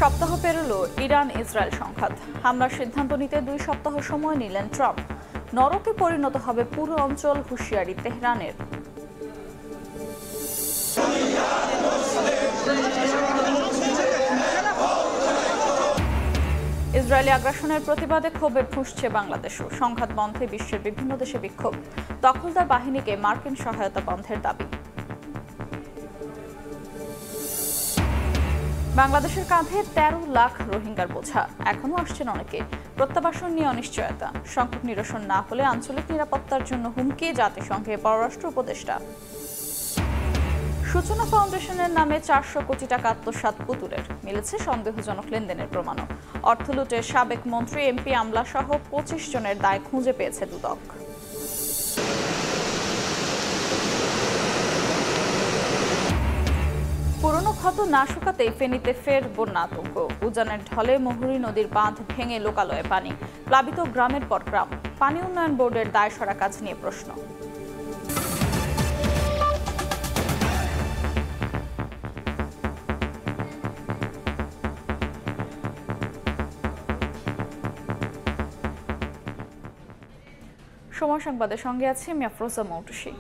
সপ্তাহ payroll Iran Israel সংঘাত। হামলার সিদ্ধান্ত নিতে 2 সপ্তাহ সময় নিলেন ট্রাম্প। নরকে পরিণত হবে পুরো অঞ্চল, হুঁশিয়ারি তেহরানের। ইসরায়েলি আগ্রাসনের প্রতিবাদে ক্ষোভে ফুঁসছে বাংলাদেশও। সংঘাত বন্ধে বিশ্বের বিভিন্ন দেশে বিক্ষোভ। দখলদার বাহিনীকে মার্কিন সহায়তা বন্ধের দাবি। বাংলাদেশের কাঁধে 13 লাখ রোহিঙ্গার বোঝা, এখনো আসছেন অনেকে। প্রত্যাবাসন নিয়ে অনিশ্চয়তা। সংকট নিরসন না হলে আঞ্চলিক নিরাপত্তার জন্য হুমকি, জাতিসংঘের পররাষ্ট্র উপদেষ্টা। সূচনা ফাউন্ডেশনের নামে 400 কোটি টাকা আত্মসাৎ পুতুলের, মিলেছে সন্দেহজনক লেনদেনের প্রমাণও। অর্থ লুটে সাবেক মন্ত্রী, এমপি, আমলা সহ 25 জনের দায় খুঁজে পেয়েছে দুদক। পুরনো ক্ষত না শুকাতেই ফেনীতে ফের বন্যা আতঙ্ক। উজানের ঢলে মুহুরী নদীর বাঁধ ভেঙে লোকালয়ে পানি। প্লাবিত গ্রামের পর গ্রাম। পানি উন্নয়ন বোর্ডের দায় সরা কাজ নিয়ে প্রশ্ন। সময় সংবাদের সঙ্গে আছি আমি আফরোজা মৌটুসী।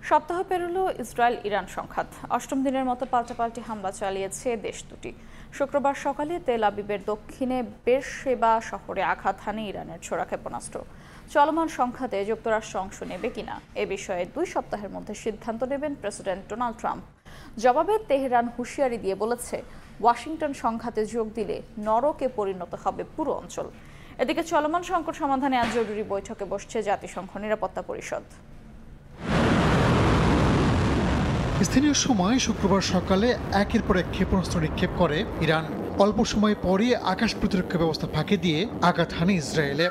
সপ্তাহ পেরোল ইসরায়েল ইরান সংঘাত। 8ম দিনের মতো পাল্টাপাল্টি হামলা চালিয়েছে দেশ দুটি। শুক্রবার সকালে তেল আবিবের দক্ষিণে বেরশেবা শহরে আঘাত হানে ইরানের ছোড়া ক্ষেপণাস্ত্র। চলমান সংঘাতে যুক্তরাষ্ট্র অংশ নেবে কিনা এ বিষয়ে 2 সপ্তাহের মধ্যে সিদ্ধান্ত নেবেন প্রেসিডেন্ট ডোনাল্ড ট্রাম্প। জবাবে তেহরান হুঁশিয়ারি দিয়ে বলেছে, ওয়াশিংটন সংঘাতে যোগ দিলে নরকে পরিণত হবে পুরো অঞ্চল। এদিকে চলমান সংকট সমাধানে আজ জরুরি বৈঠকে বসছে জাতিসংঘ নিরাপত্তা পরিষদ। স্থানীয় সময় শুক্রবার সকালে একের পর এক ক্ষেপণাস্ত্র নিক্ষেপ করে ইরান। অল্প সময় পরই আকাশ প্রতিরক্ষা ব্যবস্থা ফাঁকি দিয়ে আঘাত হানে ইসরায়েলে।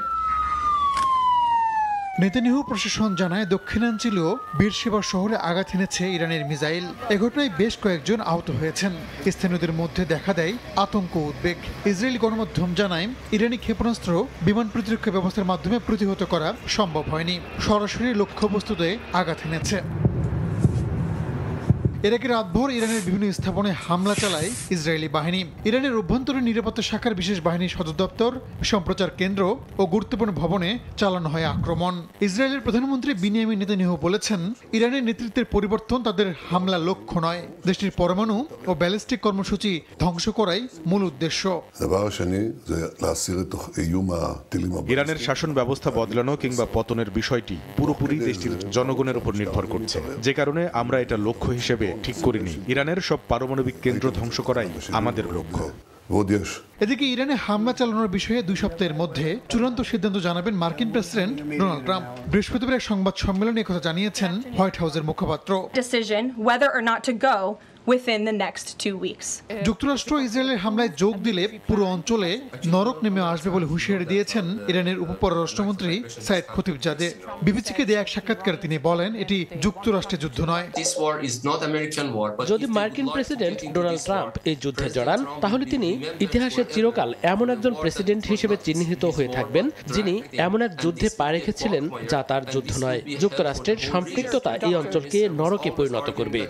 নেতানিয়াহু প্রশাসন জানায়, দক্ষিণাঞ্চলীয় বেরশেবা শহরে আঘাত হেনেছে ইরানের মিসাইল। এ ঘটনায় বেশ কয়েকজন আহত হয়েছেন। স্থানীয়দের মধ্যে দেখা দেয় আতঙ্ক, উদ্বেগ। ইসরায়েলি গণমাধ্যম জানায়, ইরানি ক্ষেপণাস্ত্র বিমান প্রতিরক্ষা ব্যবস্থার মাধ্যমে প্রতিহত করা সম্ভব হয়নি, সরাসরি লক্ষ্যবস্তুতে আঘাত হেনেছে। এর আগে রাতভর ইরানের বিভিন্ন স্থাপনায় হামলা চালায় ইসরায়েলি বাহিনী। ইরানের অভ্যন্তরীণ নিরাপত্তা শাখার বিশেষ বাহিনীর সদর দপ্তর, সম্প্রচার কেন্দ্র ও গুরুত্বপূর্ণ ভবনে চালানো হয় আক্রমণ। ইসরায়েলের প্রধানমন্ত্রী বিনিয়ামিন নেতানিয়াহু বলেছেন, ইরানের নেতৃত্বের পরিবর্তন তাদের হামলা লক্ষ্য নয়, দেশটির পরমাণু ও ব্যালিস্টিক কর্মসূচি ধ্বংস করাই মূল উদ্দেশ্য। ইরানের শাসন ব্যবস্থা বদলানো কিংবা পতনের বিষয়টি পুরোপুরি দেশটির জনগণের উপর নির্ভর করছে, যে কারণে আমরা এটা লক্ষ্য হিসেবে ঠিক করিনি। ইরানের সব পারমাণবিক কেন্দ্র ধ্বংস করাই আমাদের লক্ষ্য। এদিকে ইরানে হামলা চালানোর বিষয়ে 2 সপ্তাহের মধ্যে চূড়ান্ত সিদ্ধান্ত জানাবেন মার্কিন প্রেসিডেন্ট ডোনাল্ড ট্রাম্প। বৃহস্পতিবার এক সংবাদ সম্মেলনে কথা জানিয়েছেন হোয়াইট হাউসের মুখপাত্র। যুক্তরাষ্ট্র ইসরায়েলের হামলায় যোগ দিলে পুরো অঞ্চলে নরক নেমে আসবে বলে হুঁশিয়ারি দিয়েছেন ইরানের উপপররাষ্ট্রমন্ত্রী সাইদ খতিবজাদে। বিবিসিকে দেয়া এক সাক্ষাৎকারে তিনি বলেন, এটি যুক্তরাষ্ট্রের যুদ্ধ নয়। যদি মার্কিন প্রেসিডেন্ট ডোনাল্ড ট্রাম্প এই যুদ্ধে জড়ান, তাহলে তিনি ইতিহাসের চিরকাল এমন একজন প্রেসিডেন্ট হিসেবে চিহ্নিত হয়ে থাকবেন, যিনি এমন এক যুদ্ধে পা রেখেছিলেন যা তার যুদ্ধ নয়। যুক্তরাষ্ট্রের সম্পৃক্ততা এই অঞ্চলকে নরকে পরিণত করবে।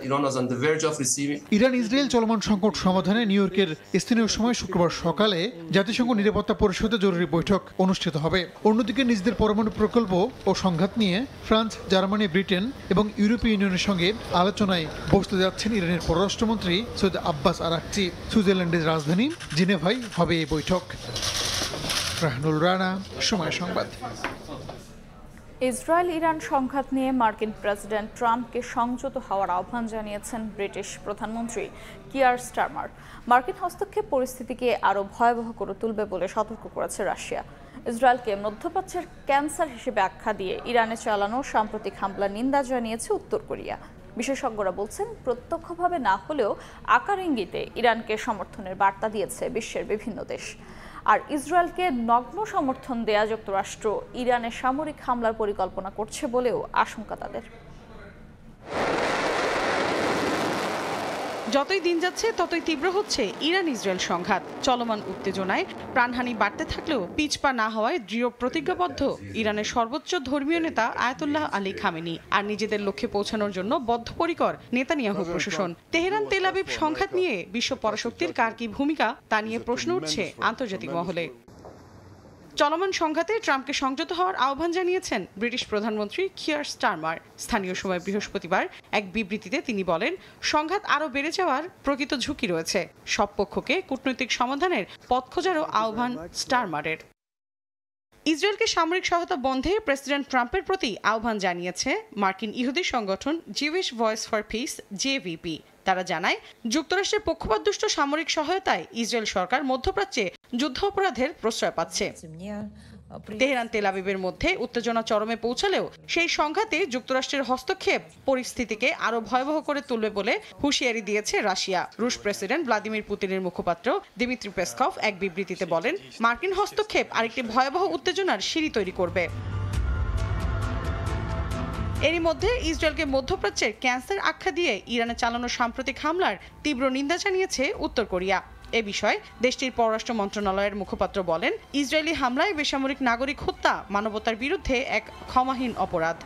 ইরান ইসরায়েল চলমান সংকট সমাধানে নিউ ইয়র্কের স্থানীয় সময় শুক্রবার সকালে জাতিসংঘ নিরাপত্তা পরিষদে জরুরি বৈঠক অনুষ্ঠিত হবে। অন্যদিকে নিজেদের পরমাণু প্রকল্প ও সংঘাত নিয়ে ফ্রান্স, জার্মানি, ব্রিটেন এবং ইউরোপীয় ইউনিয়নের সঙ্গে আলোচনায় বসতে যাচ্ছেন ইরানের পররাষ্ট্রমন্ত্রী সৈয়দ আব্বাস আরাকচি। সুইজারল্যান্ডের রাজধানী জেনেভায় হবে এই বৈঠক। রাহনুল রানা, সময় সংবাদ। ইসরায়েল ইরান সংঘাত নিয়ে মার্কিন প্রেসিডেন্ট ট্রাম্পকে সংযত হওয়ার আহ্বান জানিয়েছেন ব্রিটিশ প্রধানমন্ত্রী কিয়ার স্টারমার। মার্কিন হস্তক্ষেপ পরিস্থিতিকে আরও ভয়াবহ করে তুলবে বলে সতর্ক করেছে রাশিয়া। ইসরায়েলকে মধ্যপ্রাচ্যের ক্যান্সার হিসেবে আখ্যা দিয়ে ইরানে চালানো সাম্প্রতিক হামলার নিন্দা জানিয়েছে উত্তর কোরিয়া। বিশেষজ্ঞরা বলছেন, প্রত্যক্ষভাবে না হলেও আকার ইঙ্গিতে ইরানকে সমর্থনের বার্তা দিয়েছে বিশ্বের বিভিন্ন দেশ। আর ইসরায়েলকে নগ্ন সমর্থন দেয়া যুক্তরাষ্ট্র ইরানে সামরিক হামলার পরিকল্পনা করছে বলেও আশঙ্কা তাদের। যতই দিন যাচ্ছে ততই তীব্র হচ্ছে ইরান ইসরায়েল সংঘাত। চলমান উত্তেজনায় প্রাণহানি বাড়তে থাকলেও পিছপা না হওয়ায় দৃঢ় প্রতিজ্ঞাবদ্ধ ইরানের সর্বোচ্চ ধর্মীয় নেতা আয়াতুল্লাহ আলী খামেনি। আর নিজেদের লক্ষ্যে পৌঁছানোর জন্য বদ্ধপরিকর নেতানিয়াহু প্রশাসন। তেহরান তেল আবিব সংঘাত নিয়ে বিশ্ব পরাশক্তির কার কি ভূমিকা তা নিয়ে প্রশ্ন উঠছে আন্তর্জাতিক মহলে। চলমান সংঘাতে ট্রাম্পকে সংযত হওয়ার আহ্বান জানিয়েছেন ব্রিটিশ প্রধানমন্ত্রী কিয়ার স্টারমার। স্থানীয় সময় বৃহস্পতিবার এক বিবৃতিতে তিনি বলেন, সংঘাত আরও বেড়ে যাওয়ার প্রকৃত ঝুঁকি রয়েছে। সব পক্ষকে কূটনৈতিক সমাধানের পথ খোঁজারও আহ্বান স্টারমারের। ইসরায়েলকে সামরিক সহায়তা বন্ধে প্রেসিডেন্ট ট্রাম্পের প্রতি আহ্বান জানিয়েছে মার্কিন ইহুদি সংগঠন Jewish voice for piece JVP. তারা জানায়, যুক্তরাষ্ট্রের পক্ষপাতদুষ্ট সামরিক সহায়তায় ইসরায়েল সরকার মধ্যপ্রাচ্যে যুদ্ধ অপরাধের প্রশ্রয় পাচ্ছে। তেহরান তেল আবিবের মধ্যে উত্তেজনা চরমে পৌঁছালেও সেই সংঘাতে যুক্তরাষ্ট্রের হস্তক্ষেপ পরিস্থিতিকে আরও ভয়াবহ করে তুলবে বলে হুঁশিয়ারি দিয়েছে রাশিয়া। রুশ প্রেসিডেন্ট ভ্লাদিমির পুতিনের মুখপাত্র দিমিত্রি পেসকভ এক বিবৃতিতে বলেন, মার্কিন হস্তক্ষেপ আরেকটি ভয়াবহ উত্তেজনার সিঁড়ি তৈরি করবে। এরই মধ্যে ইসরায়েলকে মধ্যপ্রাচ্যের ক্যান্সার আখ্যা দিয়ে ইরানে চালানো সাম্প্রতিক হামলার তীব্র নিন্দা জানিয়েছে উত্তর কোরিয়া। এ বিষয়ে দেশটির পররাষ্ট্র মন্ত্রণালয়ের মুখপাত্র বলেন, ইসরায়েলি হামলায় বেসামরিক নাগরিক হত্যা মানবতার বিরুদ্ধে এক ক্ষমাহীন অপরাধ।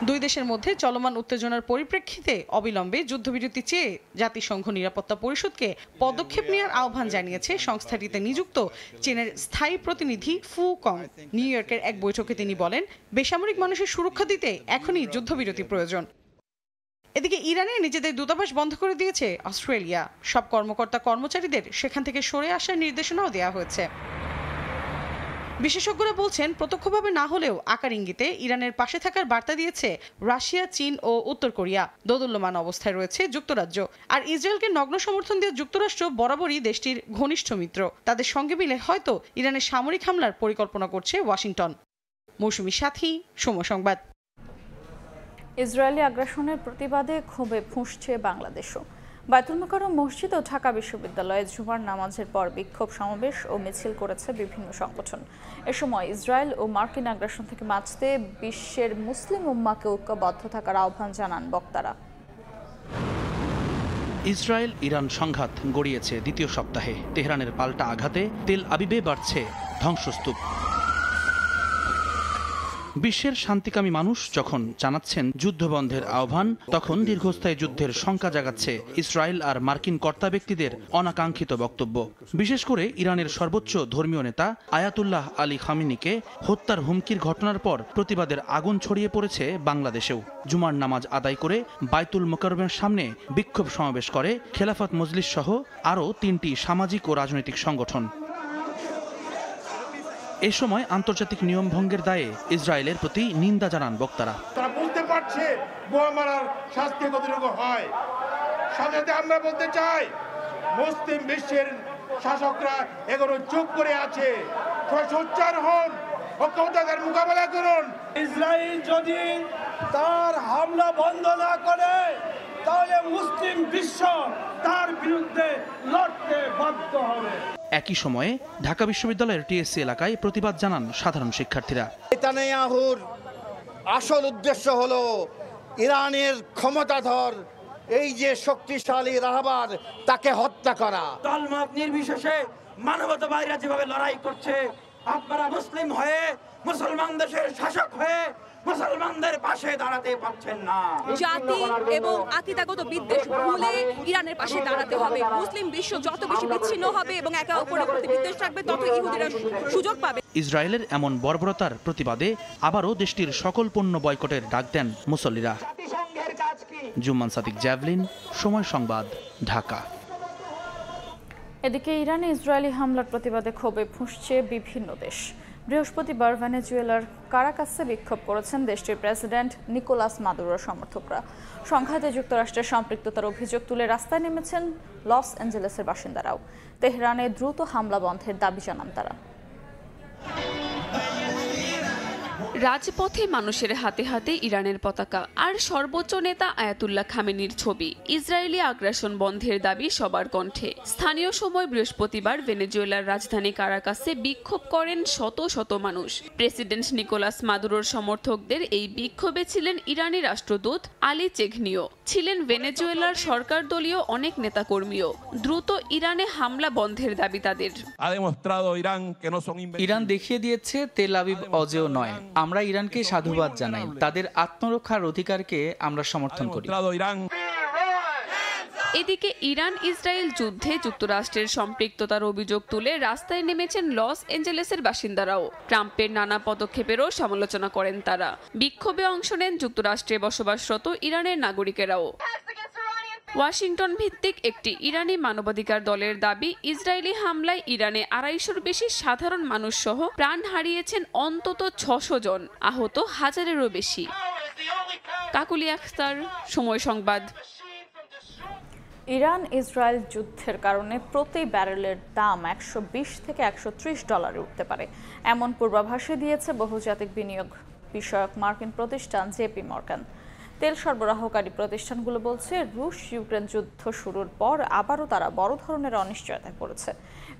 দুই দেশের মধ্যে চলমান উত্তেজনার পরিপ্রেক্ষিতে অবিলম্বে যুদ্ধবিরতি চেয়ে জাতিসংঘ নিরাপত্তা পরিষদকে পদক্ষেপ নেওয়ার আহ্বান জানিয়েছে সংস্থাটিতে নিযুক্ত চীনের স্থায়ী প্রতিনিধি ফু কং। নিউ ইয়র্কের এক বৈঠকে তিনি বলেন, বেসামরিক মানুষের সুরক্ষা দিতে এখনই যুদ্ধবিরতি প্রয়োজন। এদিকে ইরানে নিজেদের দূতাবাস বন্ধ করে দিয়েছে অস্ট্রেলিয়া। সব কর্মকর্তা কর্মচারীদের সেখান থেকে সরে আসার নির্দেশনাও দেওয়া হয়েছে। বিশেষজ্ঞরা বলছেন, প্রত্যক্ষভাবে না হলেও আকার ইঙ্গিতে ইরানের পাশে থাকার বার্তা দিয়েছে রাশিয়া, চীন ও উত্তর কোরিয়া। দোদুল্যমান অবস্থায় রয়েছে যুক্তরাজ্য। আর ইসরায়েলকে নগ্ন সমর্থন দিয়ে যুক্তরাষ্ট্র বরাবরই দেশটির ঘনিষ্ঠ মিত্র। তাদের সঙ্গে মিলে হয়তো ইরানের সামরিক হামলার পরিকল্পনা করছে ওয়াশিংটন। মৌসুমী সাথী, সময় সংবাদ। ইসরায়েলি আগ্রাসনের প্রতিবাদে ক্ষোভে ফুঁসছে বাংলাদেশও। বায়তুল মোকাররম মসজিদ ও ঢাকা বিশ্ববিদ্যালয়ে জুমার নামাজের পর বিক্ষোভ সমাবেশ ও মিছিল করেছে বিভিন্ন সংগঠন। এ সময় ইসরায়েল ও মার্কিন আগ্রাসন থেকে বাঁচতে বিশ্বের মুসলিম উম্মাহকে ঐক্যবদ্ধ থাকার আহ্বান জানান বক্তারা। ইসরায়েল ইরান সংঘাত গড়িয়েছে দ্বিতীয় সপ্তাহে। তেহরানের পাল্টা আঘাতে তেল আবিবে বাড়ছে ধ্বংসস্তূপ। বিশ্বের শান্তিকামী মানুষ যখন জানাচ্ছেন যুদ্ধবন্ধের আহ্বান, তখন দীর্ঘস্থায়ী যুদ্ধের শঙ্কা জাগাচ্ছে ইসরায়েল আর মার্কিন কর্তা ব্যক্তিদের অনাকাঙ্ক্ষিত বক্তব্য। বিশেষ করে ইরানের সর্বোচ্চ ধর্মীয় নেতা আয়াতুল্লাহ আলী খামেনিকে হত্যার হুমকির ঘটনার পর প্রতিবাদের আগুন ছড়িয়ে পড়েছে বাংলাদেশেও। জুমার নামাজ আদায় করে বায়তুল মোকাররমের সামনে বিক্ষোভ সমাবেশ করে খেলাফত মজলিস সহ আরও ৩টি সামাজিক ও রাজনৈতিক সংগঠন। এ সময় আন্তর্জাতিক নিয়ম ভঙ্গের দায়ে ইসরায়েলের প্রতি নিন্দা জানান বক্তারা। তারা বলতে পারছে বোমা মারার শাস্তি কতটুকু হয়। সাথে আমরা বলতে চাই, মুসলিম বিশ্বের শাসকরা এগুলো চুপ করে আছে। সোচ্চার হন, ঐক্যবদ্ধতার মোকাবেলা করুন। ইসরায়েল যদি তার হামলা বন্ধ না করে, তাহলে মুসলিম বিশ্ব তার বিরুদ্ধে লড়তে বাধ্য হবে। একই সময়ে ঢাকা বিশ্ববিদ্যালয়ের টিএসসি এলাকায় প্রতিবাদ জানান সাধারণ শিক্ষার্থীরা। নেতানিয়াহুর আসল উদ্দেশ্য হলো ইরানের ক্ষমতাধর এই যে শক্তিশালী রাহবার, তাকে হত্যা করা। দলমত নির্বিশেষে মানবতাবাদীরা যেভাবে লড়াই করছে, আপনারা মুসলিম হয়ে, মুসলমান দেশের শাসক হয়ে মুসলমানদের পাশে দাঁড়াতে পারছেন না। জাতি এবং আকিদাগত বিদ্বেষ ভুলে ইরানের পাশে দাঁড়াতে হবে। মুসলিম বিশ্ব যত বেশি বিচ্ছিন্ন হবে এবং একে অপরের প্রতি বিদ্বেষ রাখবে, তত ইহুদিরা সুযোগ পাবে। ইসরায়েলের এমন বর্বরতার প্রতিবাদে আবারও দেশটির সকল পণ্য বয়কটের ডাক দেন মুসল্লিরা। জুম্মান সাদিক, জ্যাভলিন, সময় সংবাদ, ঢাকা। এদিকে ইরানে ইসরায়েলি হামলার প্রতিবাদে ক্ষোভে ফুঁসছে বিভিন্ন দেশ। বৃহস্পতিবার ভেনেজুয়েলার কারাকাসে বিক্ষোভ করেছেন দেশটির প্রেসিডেন্ট নিকোলাস মাদুরোর সমর্থকরা। সংঘাতে যুক্তরাষ্ট্রের সম্পৃক্ততার অভিযোগ তুলে রাস্তায় নেমেছেন লস অ্যাঞ্জেলেসের বাসিন্দারাও। তেহরানে দ্রুত হামলা বন্ধের দাবি জানান তারা। রাজপথে মানুষের হাতে হাতে ইরানের পতাকা আর সর্বোচ্চ নেতা আয়াতুল্লাহ খামেনির ছবি। ইসরায়েলি আগ্রাসন বন্ধের দাবি সবার কণ্ঠে। স্থানীয় সময় বৃহস্পতিবার ভেনেজুয়েলার রাজধানী কারাকাসে বিক্ষোভ করেন শত শত মানুষ। প্রেসিডেন্ট নিকোলাস মাদুরোর সমর্থকদের এই বিক্ষোভে ছিলেন ইরানি রাষ্ট্রদূত আলী চেঘনিও, ছিলেন ভেনেজুয়েলার সরকার দলীয় অনেক নেতাকর্মীও। দ্রুত ইরানে হামলা বন্ধের দাবি তাদের। ইরান দেখিয়ে দিয়েছে তেল আবিব অজেয় নয়। আমরা ইরানকে সাধুবাদ জানাই, তাদের আত্মরক্ষার অধিকারকে আমরা সমর্থন করি। এদিকে ইরান ইসরায়েল যুদ্ধে যুক্তরাষ্ট্রের সম্পৃক্ততার অভিযোগ তুলে রাস্তায় নেমেছেন লস অ্যাঞ্জেলেসের বাসিন্দারাও। ট্রাম্পের নানা পদক্ষেপেরও সমালোচনা করেন তারা। বিক্ষোভে অংশ নেন যুক্তরাষ্ট্রে বসবাসরত ইরানের নাগরিকেরাও। ওয়াশিংটন ভিত্তিক একটি ইরানি মানবাধিকার দলের দাবি, ইসরায়েলি হামলায় ইরানে 250-র বেশি সাধারণ মানুষ সহ প্রাণ হারিয়েছেন অন্তত 600 জন, আহত হাজারেরও বেশি। কাকুলি আখতার, সময় সংবাদ। ইরান ইসরায়েল যুদ্ধের কারণে প্রতি ব্যারেলের দাম $120 থেকে $130 উঠতে পারে, এমন পূর্বাভাসই দিয়েছে বহুজাতিক বিনিয়োগ বিষয়ক মার্কিন প্রতিষ্ঠান জেপি মর্গান। তেল সরবরাহকারী প্রতিষ্ঠানগুলো বলছে, রুশ ইউক্রেন যুদ্ধ শুরুর পর আবারও তারা বড় ধরনের অনিশ্চয়তায় পড়েছে।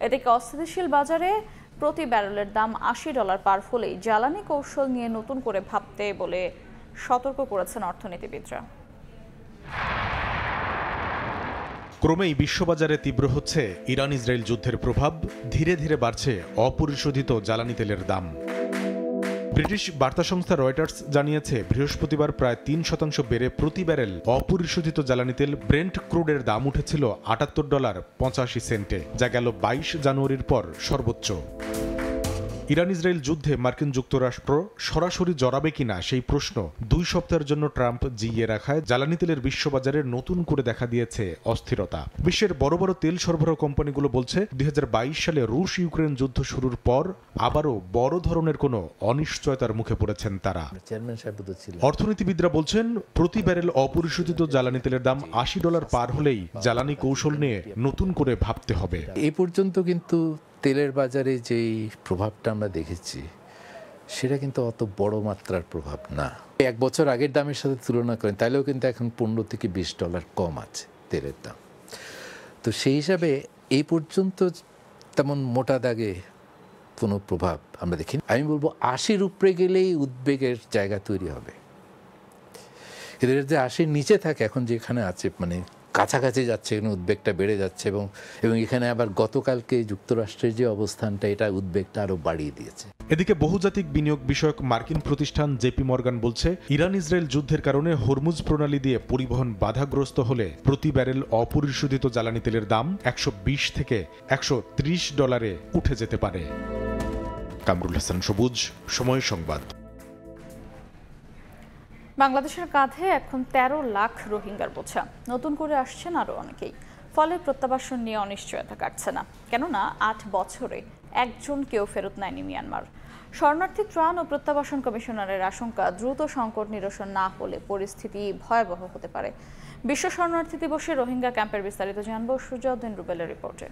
এদিকে অস্থিতিশীল বাজারে প্রতি ব্যারেলের দাম $80 পার হলেই জ্বালানি কৌশল নিয়ে নতুন করে ভাবতে বলে সতর্ক করেছেন অর্থনীতিবিদরা। ক্রমেই বিশ্ববাজারে তীব্র হচ্ছে ইরান ইসরায়েল যুদ্ধের প্রভাব, ধীরে ধীরে বাড়ছে অপরিশোধিত জ্বালানি তেলের দাম। ব্রিটিশ বার্তা সংস্থা রয়টার্স জানিয়েছে, বৃহস্পতিবার প্রায় 3% বেড়ে প্রতি ব্যারেল অপরিশোধিত জ্বালানি তেল ব্রেন্ট ক্রুডের দাম উঠেছিল $78.85, যা গেল 22 জানুয়ারির পর সর্বোচ্চ। ইরান ইসরায়েল যুদ্ধে মার্কিন যুক্তরাষ্ট্র সরাসরি জড়াবে কিনা সেই প্রশ্ন 2 সপ্তাহের জন্য ট্রাম্প জিইয়ে রাখায় জ্বালানি তেলের বিশ্ববাজারে নতুন করে দেখা দিয়েছে অস্থিরতা। বিশ্বের বড় বড় তেল সরবরাহ কোম্পানিগুলো বলছে, 2022 সালে রুশ ইউক্রেন যুদ্ধ শুরুর পর আবারও বড় ধরনের কোনো অনিশ্চয়তার মুখে পড়েছেন তারা। অর্থনীতিবিদরা বলছেন, প্রতি ব্যারেল অপরিশোধিত জ্বালানি তেলের দাম $80 পার হলেই জ্বালানি কৌশল নিয়ে নতুন করে ভাবতে হবে। এই পর্যন্ত কিন্তু তেলের বাজারে যেই প্রভাবটা আমরা দেখেছি সেটা কিন্তু অত বড় মাত্রার প্রভাব না। 1 বছর আগের দামের সাথে তুলনা করেন তাহলেও কিন্তু এখন $15 থেকে $20 কম আছে তেলের দাম। তো সেই হিসাবে এই পর্যন্ত তেমন মোটা দাগে কোনো প্রভাব আমরা দেখিনি। আমি বলবো 80-র উপরে গেলেই উদ্বেগের জায়গা তৈরি হবে। এদের যে 80-র নিচে থাকে, এখন যেখানে আছে মানে কাছাকাছি যাচ্ছে, এখানে উদ্বেগটা বেড়ে যাচ্ছে এবং এখানে আবার গতকালকে যুক্তরাষ্ট্রের যে অবস্থানটা, এটা উদ্বেগটা আরো বাড়িয়ে দিয়েছে। এদিকে বহুজাতিক বিনিয়োগ বিষয়ক মার্কিন প্রতিষ্ঠান জেপি মর্গান বলছে, ইরান ইসরায়েল যুদ্ধের কারণে হরমুজ প্রণালী দিয়ে পরিবহন বাধাগ্রস্ত হলে প্রতি ব্যারেল অপরিশোধিত জ্বালানি তেলের দাম $120 থেকে $130 উঠে যেতে পারে। কামরুল হাসান সবুজ, সময় সংবাদ। বাংলাদেশের কাঁধে এখন 13 লাখ রোহিঙ্গার বোঝা, নতুন করে আসছেন আরও অনেকেই। ফলে প্রত্যাবাসন নিয়ে অনিশ্চয়তা কাটছে না, কেননা 8 বছরে একজন কেউ ফেরত নেয়নি মিয়ানমার। শরণার্থী ত্রাণ ও প্রত্যাবাসন কমিশনারের আশঙ্কা, দ্রুত সংকট নিরসন না হলে পরিস্থিতি ভয়াবহ হতে পারে। বিশ্ব শরণার্থী দিবসে রোহিঙ্গা ক্যাম্পের বিস্তারিত জানব সুজাউদ্দিন রুবেলের রিপোর্টে।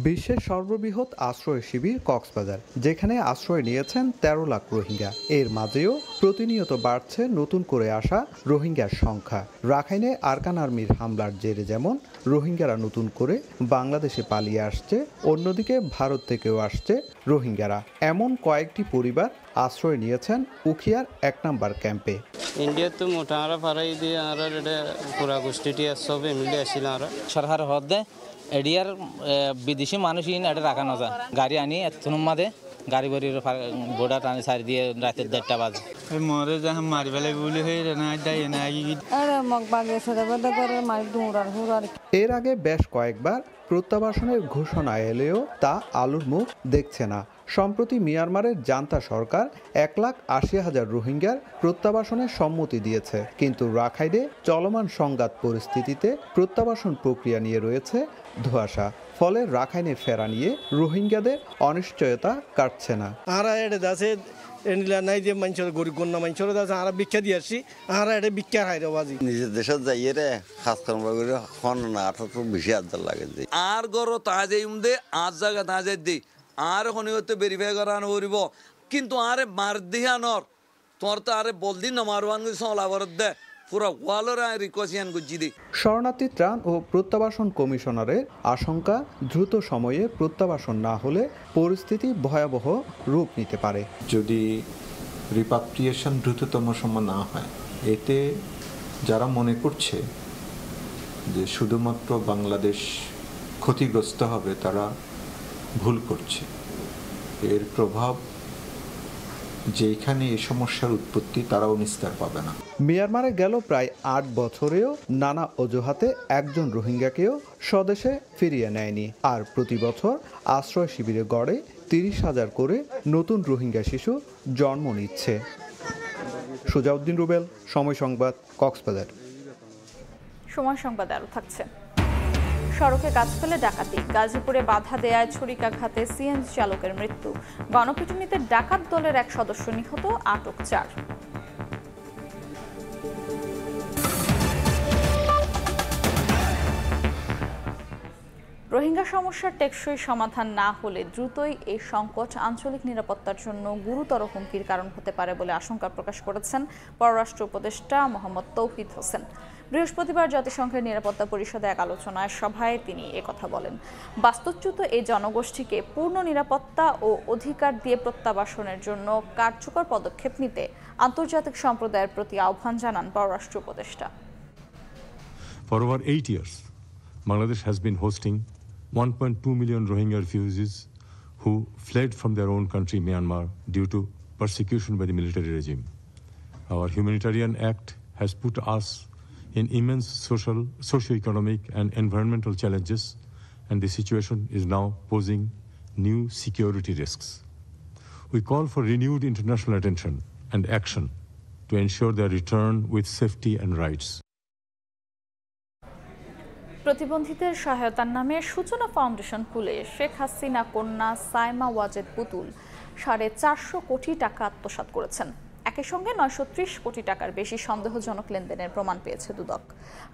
বিশ্বের সর্ববৃহৎ আশ্রয় শিবির কক্সবাজার, যেখানে আশ্রয় নিয়েছেন 13 লাখ রোহিঙ্গা। এর মাঝেও প্রতিনিয়ত বাড়ছে নতুন করে আসা রোহিঙ্গার সংখ্যা। রাখাইনে আরকান আর্মির হামলার জেরে যেমন রোহিঙ্গারা নতুন করে বাংলাদেশে পালিয়ে আসছে, অন্যদিকে ভারত থেকেও আসছে রোহিঙ্গারা। এমন কয়েকটি পরিবার আশ্রয় নিয়েছেন উখিয়ার 1 নম্বর ক্যাম্পে। ইন্ডিয়া তো মোটা আরা পারাই দিয়ে আর এটা পুরা গোষ্ঠীটি সবে মিলে আসছিল। আর সরকার হদে এডিয়ার বিদেশি মানুষ এটা রাখানো যায়, গাড়ি আনি এত মাদে গাড়ি বাড়ির বোর্ডার টানি সারি দিয়ে রাতের 1:30 বাজে মরে যা মারি বেলে বলি হয়ে না দেয় না এর আগে বেশ কয়েকবার প্রত্যাবাসনের ঘোষণা এলেও তা আলুর মুখ দেখছে না। সম্প্রতি মিয়ানমারের জান্তা সরকার 1,80,000 রোহিঙ্গার প্রত্যাবাসনের সম্মতি দিয়েছে, কিন্তু রাখাইনে চলমান সংঘাত পরিস্থিতিতে প্রত্যাবাসন প্রক্রিয়া নিয়ে রয়েছে ধোঁয়াশা। ফলে রাখাইনে ফেরা নিয়ে রোহিঙ্গাদের অনিশ্চয়তা কাটছে না। এনিলা নাই যে মানুষের গরিব গণ্য মানুষের আছে, আর ভিক্ষা দিয়ে আসছি, আর এটা ভিক্ষা খাই বাজি নিজের দেশত যাইয়ে রে খাস কর্ম করে হন না, 18 বেশি আদার লাগে যে আর গরো তাজে উমদে আজ জায়গা তাজে দি আর হতে ভেরিফাই করানো করিব কিন্তু আরে মার দিহানর তোর তো আরে বলদি না মারওয়ান চলাবর দে পুরো ওয়ালর রিকোয়েশন গুজি দি। শরণার্থী ত্রাণ ও প্রত্যাবাসন কমিশনারের আশঙ্কা দ্রুত সময়ে প্রত্যাবাসন না হলে পরিস্থিতি ভয়াবহ রূপ নিতে পারে। যদি রিপাট্রিয়েশন দ্রুততম সময় না হয়, এতে যারা মনে করছে যে শুধুমাত্র বাংলাদেশ ক্ষতিগ্রস্ত হবে তারা ভুল করছে। এর প্রভাব যেখানে এই সমস্যার উৎপত্তি তারাও নিস্তার পাবে না। মিয়ানমারে গেল প্রায় ৮ বছরেও নানা অজুহাতে একজন রোহিঙ্গাকেও স্বদেশে ফিরিয়ে নেয়নি। আর প্রতি বছর আশ্রয় শিবিরে গড়ে ৩০,০০০ করে নতুন রোহিঙ্গা শিশু জন্ম নিচ্ছে। সুজাউদ্দিন রুবেল, সময় সংবাদ, কক্সবাজার। সময় সংবাদ আরও থাকছে। সড়কে গাছ ফেলে ডাকাতি, গাজীপুরে বাধা দেয়ায় ছুরিকাঘাতে সিএনজি চালকের মৃত্যু, গণপিটুনিতে ডাকাত দলের এক সদস্য নিহত, আটক ৪। রোহিঙ্গা সমস্যার টেকসই সমাধান না হলে দ্রুতই এই সংকট আঞ্চলিক নিরাপত্তার জন্য গুরুতর হুমকির কারণ হতে পারে বলে আশঙ্কা প্রকাশ করেছেন পররাষ্ট্র উপদেষ্টা মোহাম্মদ তৌহিদ হোসেন। বৃহস্পতিবার জাতিসংঘের নিরাপত্তা পরিষদে এক আলোচনায় সভায় তিনি একথা বলেন। বাস্তুচ্যুত এই জনগোষ্ঠীকে পূর্ণ নিরাপত্তা ও অধিকার দিয়ে প্রত্যাবাসনের জন্য কার্যকর পদক্ষেপ নিতে আন্তর্জাতিক সম্প্রদায়ের প্রতি আহ্বান জানান পররাষ্ট্র উপদেষ্টা। For over 8 years, Bangladesh has been hosting 1.2 million Rohingya refugees who fled from their own country, Myanmar, due to persecution by the military regime. Our humanitarian act has put us in immense socio-economic and environmental challenges, and the situation is now posing new security risks. We call for renewed international attention and action to ensure their return with safety and rights. প্রতিবন্ধীদের সহায়তার নামে সূচনা foundation খুলে শেখ হাসিনা কন্যা সাইমা ওয়াজেদ পুতুল 450 কোটি টাকা আত্মসাৎ করেছেন। একই সঙ্গে 930 কোটি টাকার বেশি সন্দেহজনক লেনদেনের প্রমাণ পেয়েছে দুদক।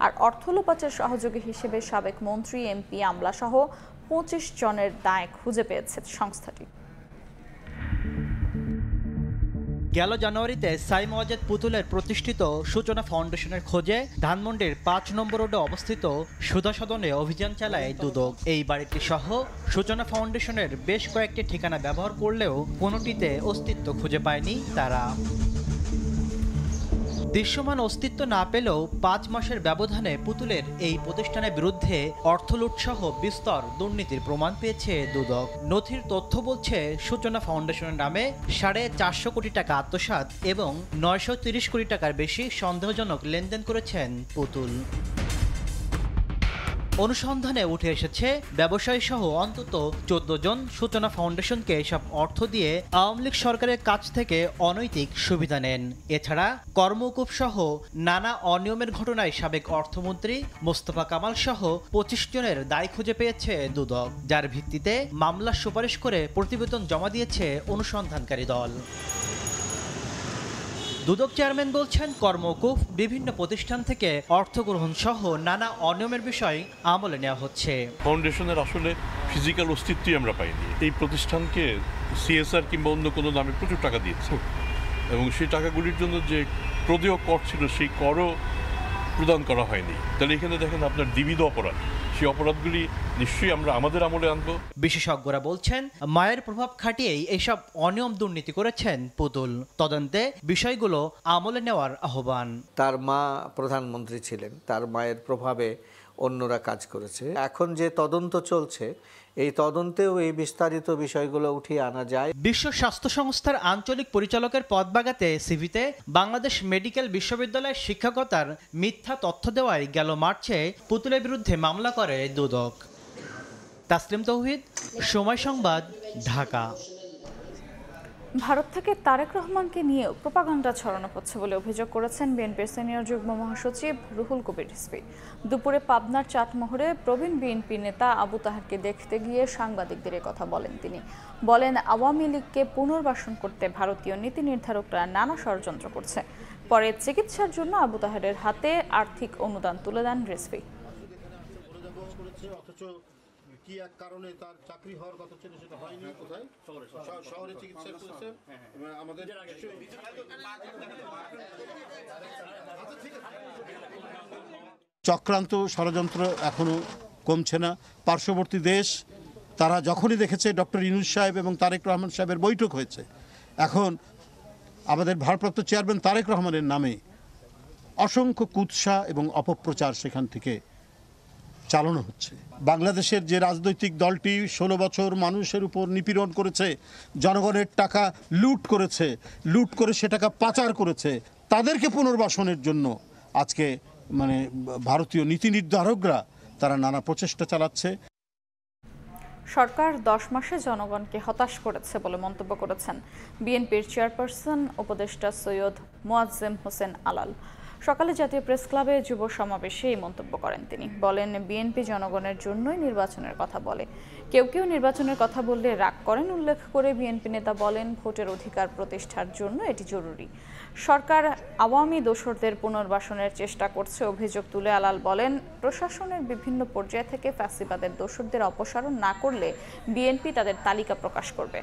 আর অর্থ লোপাটের সহযোগী হিসেবে সাবেক মন্ত্রী, এমপি, আমলাসহ 25 জনের দায় খুঁজে পেয়েছে সংস্থাটি। গেল জানুয়ারিতে সাইমা ওয়াজেদ পুতুলের প্রতিষ্ঠিত সূচনা ফাউন্ডেশনের খোঁজে ধানমন্ডির 5 নম্বর রোডে অবস্থিত সুধা সদনে অভিযান চালায় দুদক। এই বাড়িটি সহ সূচনা ফাউন্ডেশনের বেশ কয়েকটি ঠিকানা ব্যবহার করলেও কোনোটিতে অস্তিত্ব খুঁজে পায়নি তারা। দৃশ্যমান অস্তিত্ব না পেলেও 5 মাসের ব্যবধানে পুতুলের এই প্রতিষ্ঠানের বিরুদ্ধে অর্থলুটসহ বিস্তর দুর্নীতির প্রমাণ পেয়েছে দুদক। নথির তথ্য বলছে সূচনা ফাউন্ডেশনের নামে 450 কোটি টাকা আত্মসাৎ এবং 930 কোটি টাকার বেশি সন্দেহজনক লেনদেন করেছেন পুতুল। অনুসন্ধানে উঠে এসেছে ব্যবসায়ী সহ অন্তত 14 জন সূচনা ফাউন্ডেশনকে এসব অর্থ দিয়ে আওয়ামী লীগ সরকারের কাছ থেকে অনৈতিক সুবিধা নেন। এছাড়া কর্মকূপ সহ নানা অনিয়মের ঘটনায় সাবেক অর্থমন্ত্রী মোস্তফা কামাল সহ 25 জনের দায় খুঁজে পেয়েছে দুদক, যার ভিত্তিতে মামলার সুপারিশ করে প্রতিবেদন জমা দিয়েছে অনুসন্ধানকারী দল। দুদক চেয়ারম্যান বলছেন, কর্মকূপ বিভিন্ন প্রতিষ্ঠান থেকে অর্থ গ্রহণ সহ নানা অনিয়মের বিষয় আমলে নেওয়া হচ্ছে। ফাউন্ডেশনের আসলে ফিজিক্যাল অস্তিত্বই আমরা পাইনি। এই প্রতিষ্ঠানকে সিএসআর কিংবা অন্য কোনো নামে প্রচুর টাকা দিয়েছে এবং সেই টাকাগুলির জন্য যে প্রদেয় কর ছিল সেই করও প্রদান করা হয়নি। তাহলে এখানে দেখেন আপনার দ্বিবিধ অপরাধ, সেই অপরাধগুলি নিশ্চয়ই আমরা আমাদের আমলে আনবো। বিশেষজ্ঞরা বলছেন, মায়ের প্রভাব খাটিয়েই এইসব অনিয়ম দুর্নীতি করেছেন পুতুল। তদন্তে বিষয়গুলো আমলে নেওয়ার আহ্বান। তার মা প্রধানমন্ত্রী ছিলেন, তার মায়ের প্রভাবে অন্যরা কাজ করেছে। এখন যে তদন্ত চলছে, এই তদন্তেও এই বিস্তারিত বিষয়গুলো উঠিয়ে আনা যায়। বিশ্ব স্বাস্থ্য সংস্থার আঞ্চলিক পরিচালকের পদ বাগাতে সিভিতে বাংলাদেশ মেডিকেল বিশ্ববিদ্যালয়ের শিক্ষকতার মিথ্যা তথ্য দেওয়ায় গেল মার্চে পুতুলের বিরুদ্ধে মামলা করে দুদক। তাসলিম তৌহিদ, সময় সংবাদ, ঢাকা। ভারত থেকে তারেক রহমানকে নিয়েও প্রোপাগান্ডা ছড়ানো হচ্ছে বলে অভিযোগ করেছেন বিএনপির সিনিয়র যুগ্ম মহাসচিব রুহুল কবির রিজভী। দুপুরে পাবনার চাটমোহরে প্রবীণ বিএনপি নেতা আবু তাহেরকে দেখতে গিয়ে সাংবাদিকদের কথা বলেন তিনি। বলেন, আওয়ামী লীগকে পুনর্বাসন করতে ভারতীয় নীতি নির্ধারকরা নানা ষড়যন্ত্র করছে। পরে চিকিৎসার জন্য আবু তাহেরের হাতে আর্থিক অনুদান তুলে দেন রিজভী। কি এক কারণে তার চাকরি হওয়ার কথা ছিল সেটা হয়নি, কোথায় শহরে চিকিৎসা করেছেন আমাদের। চক্রান্ত ষড়যন্ত্র এখনো কমছে না। পার্শ্ববর্তী দেশ তারা যখনই দেখেছে ডক্টর ইউনূস সাহেব এবং তারেক রহমান সাহেবের বৈঠক হয়েছে, এখন আমাদের ভারপ্রাপ্ত চেয়ারম্যান তারেক রহমানের নামে অসংখ্য কুৎসা এবং অপপ্রচার সেখান থেকে চালানো হচ্ছে। বাংলাদেশের যে রাজনৈতিক দলটি 16 বছর মানুষের উপর নিপীড়ন করেছে, জনগণের টাকা লুট করেছে, লুট করে সে টাকা পাচার করেছে, তাদেরকে পুনর্বাসনের জন্য আজকে ভারতীয় নীতি নির্ধারকরা তারা নানা প্রচেষ্টা চালাচ্ছে। সরকার 10 মাসে জনগণকে হতাশ করেছে বলে মন্তব্য করেছেন বিএনপির চেয়ারপারসন উপদেষ্টা সৈয়দ মোয়াজ্জেম হোসেন আলাল। সকালে জাতীয় প্রেস ক্লাবে যুব সমাবেশে এই মন্তব্য করেন তিনি। বলেন, বিএনপি জনগণের জন্যই নির্বাচনের কথা বলে, কেউ কেউ নির্বাচনের কথা বললে রাগ করেন। উল্লেখ করে বিএনপি নেতা বলেন, ভোটের অধিকার প্রতিষ্ঠার জন্য এটি জরুরি। সরকার আওয়ামী দোসরদের পুনর্বাসনের চেষ্টা করছে অভিযোগ তুলে আলাল বলেন, প্রশাসনের বিভিন্ন পর্যায় থেকে ফ্যাসিবাদের দোসরদের অপসারণ না করলে বিএনপি তাদের তালিকা প্রকাশ করবে।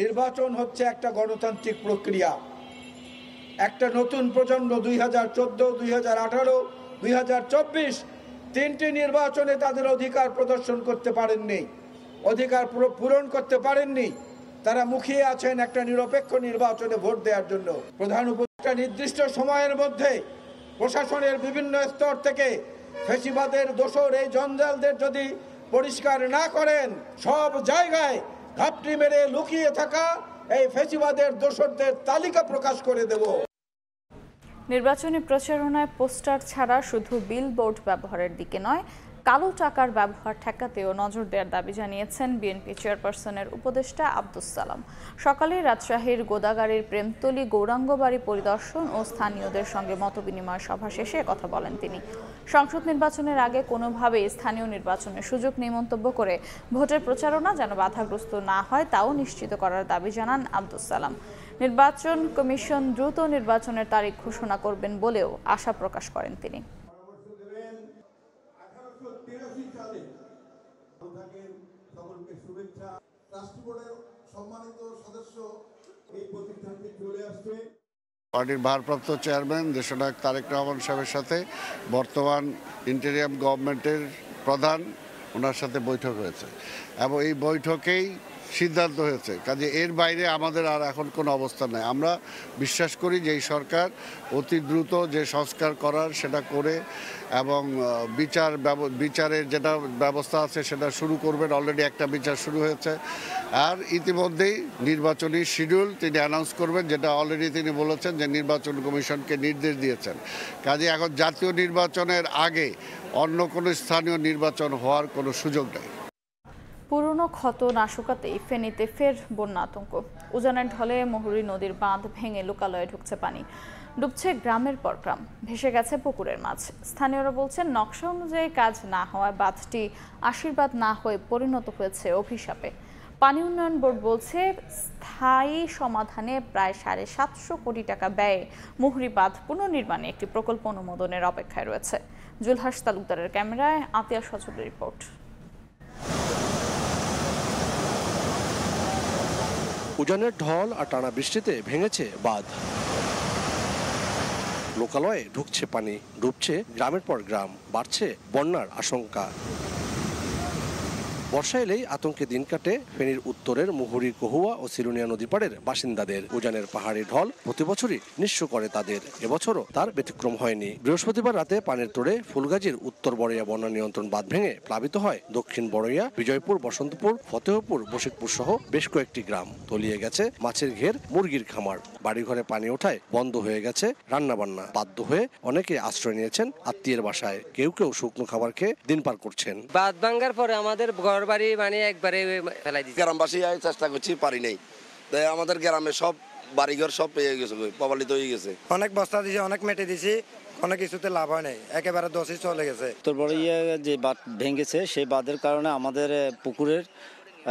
নির্বাচন হচ্ছে একটা গণতান্ত্রিক প্রক্রিয়া। একটা নতুন প্রজন্ম 2014, 2018, 2024 তিনটি নির্বাচনে তাদের অধিকার প্রদর্শন করতে পারেননি, অধিকার পূরণ করতে পারেননি। তারা মুখিয়ে আছেন একটা নিরপেক্ষ নির্বাচনে ভোট দেওয়ার জন্য। প্রধান উপদেষ্টা নির্দিষ্ট সময়ের মধ্যে প্রশাসনের বিভিন্ন স্তর থেকে ফ্যাসিবাদের দোসর এই জঞ্জালদের যদি পরিষ্কার না করেন, সব জায়গায় ঘাপটি মেরে লুকিয়ে থাকা এই ফ্যাসিবাদের দোসরদের তালিকা প্রকাশ করে দেব। নির্বাচনী প্রচারণায় পোস্টার ছাড়া শুধু বিলবোর্ড ব্যবহারের দিকে নয়, কালো টাকার ব্যবহার ঠেকাতেও নজর দেওয়ার দাবি জানিয়েছেন বিএনপি চেয়ারপারসনের উপদেষ্টা আব্দুস সালাম। সকালে রাজশাহীর গোদাগাড়ীর প্রেমতলী গৌরাঙ্গবাড়ি পরিদর্শন ও স্থানীয়দের সঙ্গে মতবিনিময় সভা শেষে কথা বলেন তিনি। সংসদ নির্বাচনের আগে কোনোভাবেই স্থানীয় নির্বাচনের সুযোগ নেই মন্তব্য করে ভোটের প্রচারণা যেন বাধাগ্রস্ত না হয় তাও নিশ্চিত করার দাবি জানান আব্দুস সালাম। নির্বাচন কমিশন দ্রুত নির্বাচনের তারিখ ঘোষণা করবেন বলেও আশা প্রকাশ করেন তিনি। পার্টির ভারপ্রাপ্ত চেয়ারম্যান দেশনায়ক তারেক রহমান সাহেবের সাথে বর্তমান ইন্টেরিয়াম গভর্নমেন্টের প্রধান ওনার সাথে বৈঠক হয়েছে এবং এই বৈঠকেই সিদ্ধান্ত হয়েছে। কাজে এর বাইরে আমাদের আর এখন কোনো অবস্থান নেই। আমরা বিশ্বাস করি যে এই সরকার অতি দ্রুত যে সংস্কার করার সেটা করে এবং বিচারের যেটা ব্যবস্থা আছে সেটা শুরু করবেন। অলরেডি একটা বিচার শুরু হয়েছে আর ইতিমধ্যেই নির্বাচনী শিডিউল তিনি অ্যানাউন্স করবেন, যেটা অলরেডি তিনি বলেছেন যে নির্বাচন কমিশনকে নির্দেশ দিয়েছেন। কাজে এখন জাতীয় নির্বাচনের আগে অন্য কোনো স্থানীয় নির্বাচন হওয়ার কোনো সুযোগ নেই। পুরনো ক্ষত না শুকাতেই ফেনীতে ফের বন্যা আতঙ্ক। উজানের ঢলে মুহুরী নদীর বাঁধ ভেঙে লোকালয়ে ঢুকছে পানি, ডুবছে গ্রামের পর গ্রাম, ভেসে গেছে পুকুরের মাছ। স্থানীয়রা বলছেন, নকশা অনুযায়ী কাজ না হওয়ায় বাঁধটি আশীর্বাদ না হয়ে পরিণত হয়েছে অভিশাপে। পানি উন্নয়ন বোর্ড বলছে, স্থায়ী সমাধানে প্রায় 750 কোটি টাকা ব্যয়ে মুহুরী বাঁধ পুনর্নির্মাণে একটি প্রকল্প অনুমোদনের অপেক্ষায় রয়েছে। জুলহাস তালুকদারের ক্যামেরায় আতিয়া সজলের রিপোর্ট। উজানের ঢল আর টানা বৃষ্টিতে ভেঙেছে বাঁধ, লোকালয়ে ঢুকছে পানি, ডুবছে গ্রামের পর গ্রাম, বাড়ছে বন্যার আশঙ্কা। বর্ষা এলেই আতঙ্কে দিন কাটে ফেনীর উত্তরের মুহুরী, কহুয়া ও সিরুনিয়া নদীপাড়ের বাসিন্দাদের। উজানের পাহাড়ি ঢল প্রতি বছরই নিঃস্ব করে তাদের, এবছরও তার ব্যতিক্রম হয়নি। বৃহস্পতিবার রাতে পানির তোড়ে ফুলগাজীর উত্তর বড়ইয়া বন্যা নিয়ন্ত্রণ বাঁধ ভেঙে প্লাবিত হয় দক্ষিণ বড়ইয়া, বিজয়পুর, বসন্তপুর, ফতেহপুর, বশিকপুর সহ বেশ কয়েকটি গ্রাম। তলিয়ে গেছে মাছের ঘের, মুরগির খামার। বাড়িঘরে পানি ওঠায় বন্ধ হয়ে গেছে রান্নাবান্না। বাধ্য হয়ে অনেকে আশ্রয় নিয়েছেন আত্মীয়ের বাসায়, কেউ কেউ শুকনো খাবার খেয়ে দিন পার করছেন। বাঁধ ভাঙার পরে আমাদের বাড়ি মানে একবারে ফেলাই দিচ্ছে। গ্রামবাসী চেষ্টা করছি, পারি নাই। আমাদের গ্রামে সব বাড়িঘর সব পেয়ে গেছে, প্রবলিত হয়ে গেছে। অনেক বস্তা দিয়েছি, অনেক মেটে দিয়েছি, অনেক কিছুতে লাভ হয় নাই, একেবারে দোষী চলে গেছে। তোর বড় যে বাঁধ ভেঙেছে সেই বাঁধের কারণে আমাদের পুকুরের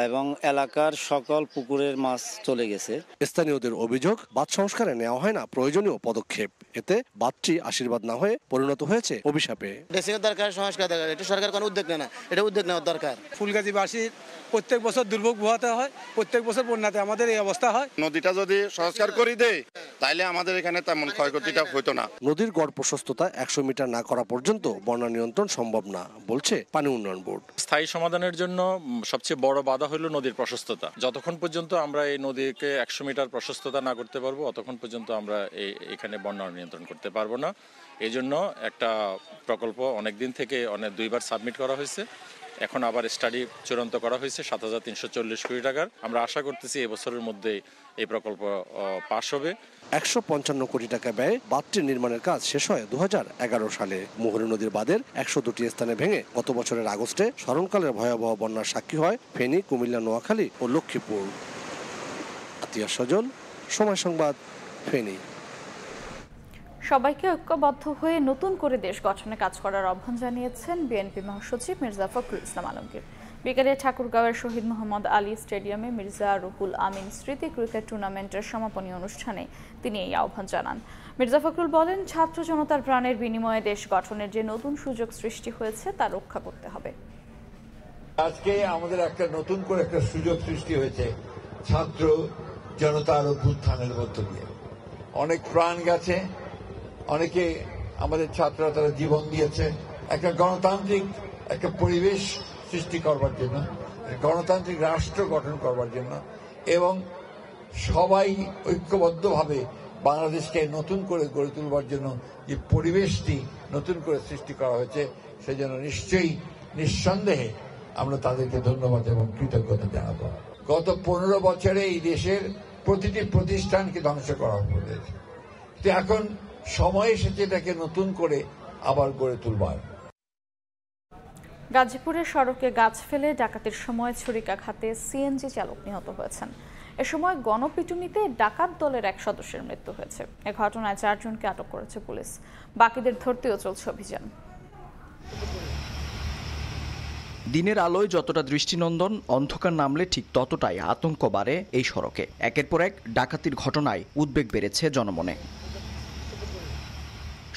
এবং এলাকার সকল পুকুরের মাছ চলে গেছে। স্থানীয়দের অভিযোগ বাঁধ সংস্কারে নেওয়া হয় না প্রয়োজনীয় পদক্ষেপ, এতে বাঁধটি আশীর্বাদ না হয়ে পরিণত হয়েছে অভিশাপে। দেশের দরকার সংস্কার দরকার, এটা সরকার কোনো উদ্যোগ নেয় না, এটা উদ্যোগ নেওয়ার দরকার। ফুলগাজীবাসীর প্রত্যেক বছর দুর্ভোগ পোহাতে হয়, প্রত্যেক বছর বন্যাতে আমাদের এই অবস্থা হয়। নদীটা যদি সংস্কার করে দেয় তাহলে আমাদের এখানে তেমন ক্ষয়ক্ষতিটা হতো না। নদীর গড় প্রশস্ততা 100 মিটার না করা পর্যন্ত বন্যা নিয়ন্ত্রণ সম্ভব না বলছে পানি উন্নয়ন বোর্ড। স্থায়ী সমাধানের জন্য সবচেয়ে বড় বাধা হলো নদীর প্রশস্ততা। যতক্ষণ পর্যন্ত আমরা এই নদীকে 100 মিটার প্রশস্ততা না করতে পারবো ততক্ষণ পর্যন্ত আমরা এখানে বন্যা নিয়ন্ত্রণ করতে পারবো না। এই জন্য একটা প্রকল্প অনেকদিন থেকে দুইবার সাবমিট করা হয়েছে, এখন আবার স্টাডি চূড়ান্ত করা হয়েছে 7,340 কোটি টাকার। আমরা আশা করতেছি এবছরের মধ্যে এই প্রকল্প পাস হবে। 155 কোটি টাকা ব্যয়ে বাঁধটি নির্মাণের কাজ শেষ হয় 2011 সালে। মুহুরী নদীর বাঁধের 102টি স্থানে ভেঙে গত বছরের আগস্টে স্মরণকালের ভয়াবহ বন্যার সাক্ষী হয় ফেনী, কুমিল্লা, নোয়াখালী ও লক্ষ্মীপুর। আতিয়া সজল, সময় সংবাদ, ফেনী। সবাইকে ঐক্যবদ্ধ হয়ে নতুন করে দেশ গঠনে কাজ করার আহ্বান জানিয়েছেন বিএনপি মহাসচিব মির্জা ফখরুল ইসলাম আলমগীর। বিকেলে ঠাকুরগাঁওয়ের শহীদ মোহাম্মদ আলী স্টেডিয়ামে মির্জা রুহুল আমিন স্মৃতি ক্রিকেট টুর্নামেন্টের সমাপনী অনুষ্ঠানে তিনি এই আহ্বান জানান। মির্জা ফখরুল বলেন, ছাত্র জনতার প্রাণের বিনিময়ে দেশ গঠনের যে নতুন সুযোগ সৃষ্টি হয়েছে তা রক্ষা করতে হবে। আজকে আমাদের একটা নতুন করে একটা সুযোগ সৃষ্টি হয়েছে ছাত্র জনতার অভ্যুত্থানের মধ্য দিয়ে। অনেক প্রাণ গেছে, অনেকে আমাদের ছাত্ররা তারা জীবন দিয়েছে একটা গণতান্ত্রিক একটা পরিবেশ সৃষ্টি করবার জন্য, গণতান্ত্রিক রাষ্ট্র গঠন করবার জন্য, এবং সবাই ঐক্যবদ্ধভাবে বাংলাদেশকে নতুন করে গড়ে তুলবার জন্য যে পরিবেশটি নতুন করে সৃষ্টি করা হয়েছে সেজন্য নিশ্চয়ই নিঃসন্দেহে আমরা তাদেরকে ধন্যবাদ এবং কৃতজ্ঞতা জানাবো। গত 15 বছরে এই দেশের প্রতিটি প্রতিষ্ঠানকে ধ্বংস করা হয়েছে, তো এখন সময় এসেছে এটাকে নতুন করে আবার গড়ে তুলবার। গাজীপুরের সড়কে গাছ ফেলে ডাকাতির সময় ছুরিকাঘাতে সিএনজি চালক নিহত হয়েছেন। এ সময় গণপিটুনিতে ডাকাত দলের এক সদস্যের মৃত্যু হয়েছে। এ ঘটনায় 4 জনকে আটক করেছে পুলিশ। বাকিদের ধরতেও চলছে অভিযান। দিনের আলোয় যতটা দৃষ্টিনন্দন, অন্ধকার নামলে ঠিক ততটাই আতঙ্ক বাড়ে এই সড়কে। একের পর এক ডাকাতির ঘটনায় উদ্বেগ বেড়েছে জনমনে।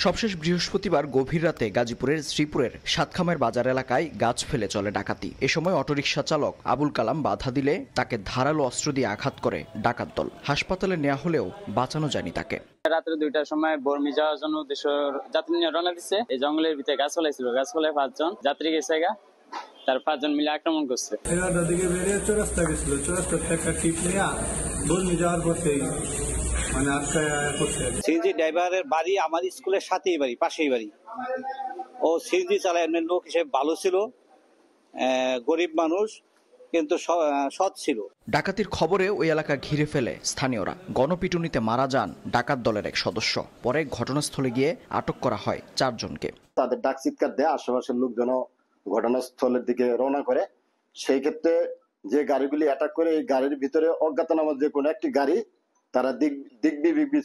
সবশেষ বৃহস্পতিবার গভীর রাতে গাজীপুরের শ্রীপুরের সাতখামের বাজার এলাকায় গাছ ফেলে চলে ডাকাতি। এ সময় অটোরিকশা চালক আবুল কালাম বাধা দিলে তাকে ধারালো অস্ত্র দিয়ে আঘাত করে ডাকাত দল। হাসপাতালে নেওয়া হলেও বাঁচানো যায়নি তাকে। রাত্রে 2টার সময় বর্মি যাওয়ার জন্য দেশের যাত্রী নিয়ে রওনা দিচ্ছে। এই জঙ্গলের ভিতরে গাছ ফলাইছিল, গাছ ফলায় 5 জন যাত্রী গেছে গা, তার 5 জন মিলে আক্রমণ করছে। 11টার দিকে বেরিয়ে চৌরাস্তা গেছিল, চৌরাস্তা থেকে একটা টিপ নিয়ে বর্মি যাওয়ার পথে সিএনজি ড্রাইভারের বাড়ি আমার স্কুলের সাথেই বাড়ি, পাশেই বাড়ি। ও সিএনজি চালায় লোক হিসেবে ভালো ছিল, গরিব মানুষ, কিন্তু সৎ ছিল। ডাকাতির খবরে ওই এলাকা ঘিরে ফেলে স্থানীয়রা। গণপিটুনিতে মারা যান ডাকাত দলের এক সদস্য। পরে ঘটনাস্থলে গিয়ে আটক করা হয় 4 জনকে। তাদের ডাক চিৎকার দেয়, আশেপাশের লোকজন ঘটনাস্থলের দিকে রওনা করে। সেই ক্ষেত্রে যে গাড়িগুলি অ্যাটাক করে, এই গাড়ির ভিতরে অজ্ঞাতনামা যে কোনো একটি গাড়ি তারা দিক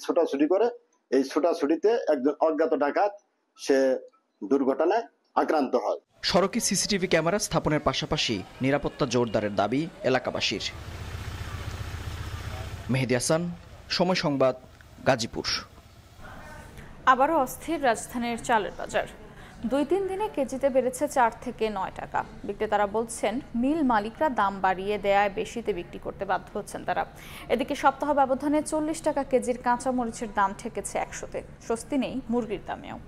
ছোটাছুটি করে। এই ছোটাছুটিতে একজন অজ্ঞাত ডাকাত সে দুর্ঘটনায় আক্রান্ত হয়। সড়কে সিসিটিভি ক্যামেরা স্থাপনের পাশাপাশি নিরাপত্তা জোরদারের দাবি এলাকাবাসীর। মেহেদী হাসান, সময় সংবাদ, গাজীপুর। আবারও অস্থির রাজধানীর চালের বাজার। 2-3 দিনে কেজিতে বেড়েছে 4 থেকে 9 টাকা। বিক্রেতারা বলছেন, মিল মালিকরা দাম বাড়িয়ে দেয়ায় বেশিতে বিক্রি করতে বাধ্য হচ্ছেন তারা। এদিকে সপ্তাহ ব্যবধানে 40 টাকা কেজির কাঁচা মরিচের দাম ঠেকেছে 100-তে। স্বস্তি নেই মুরগির দামেও।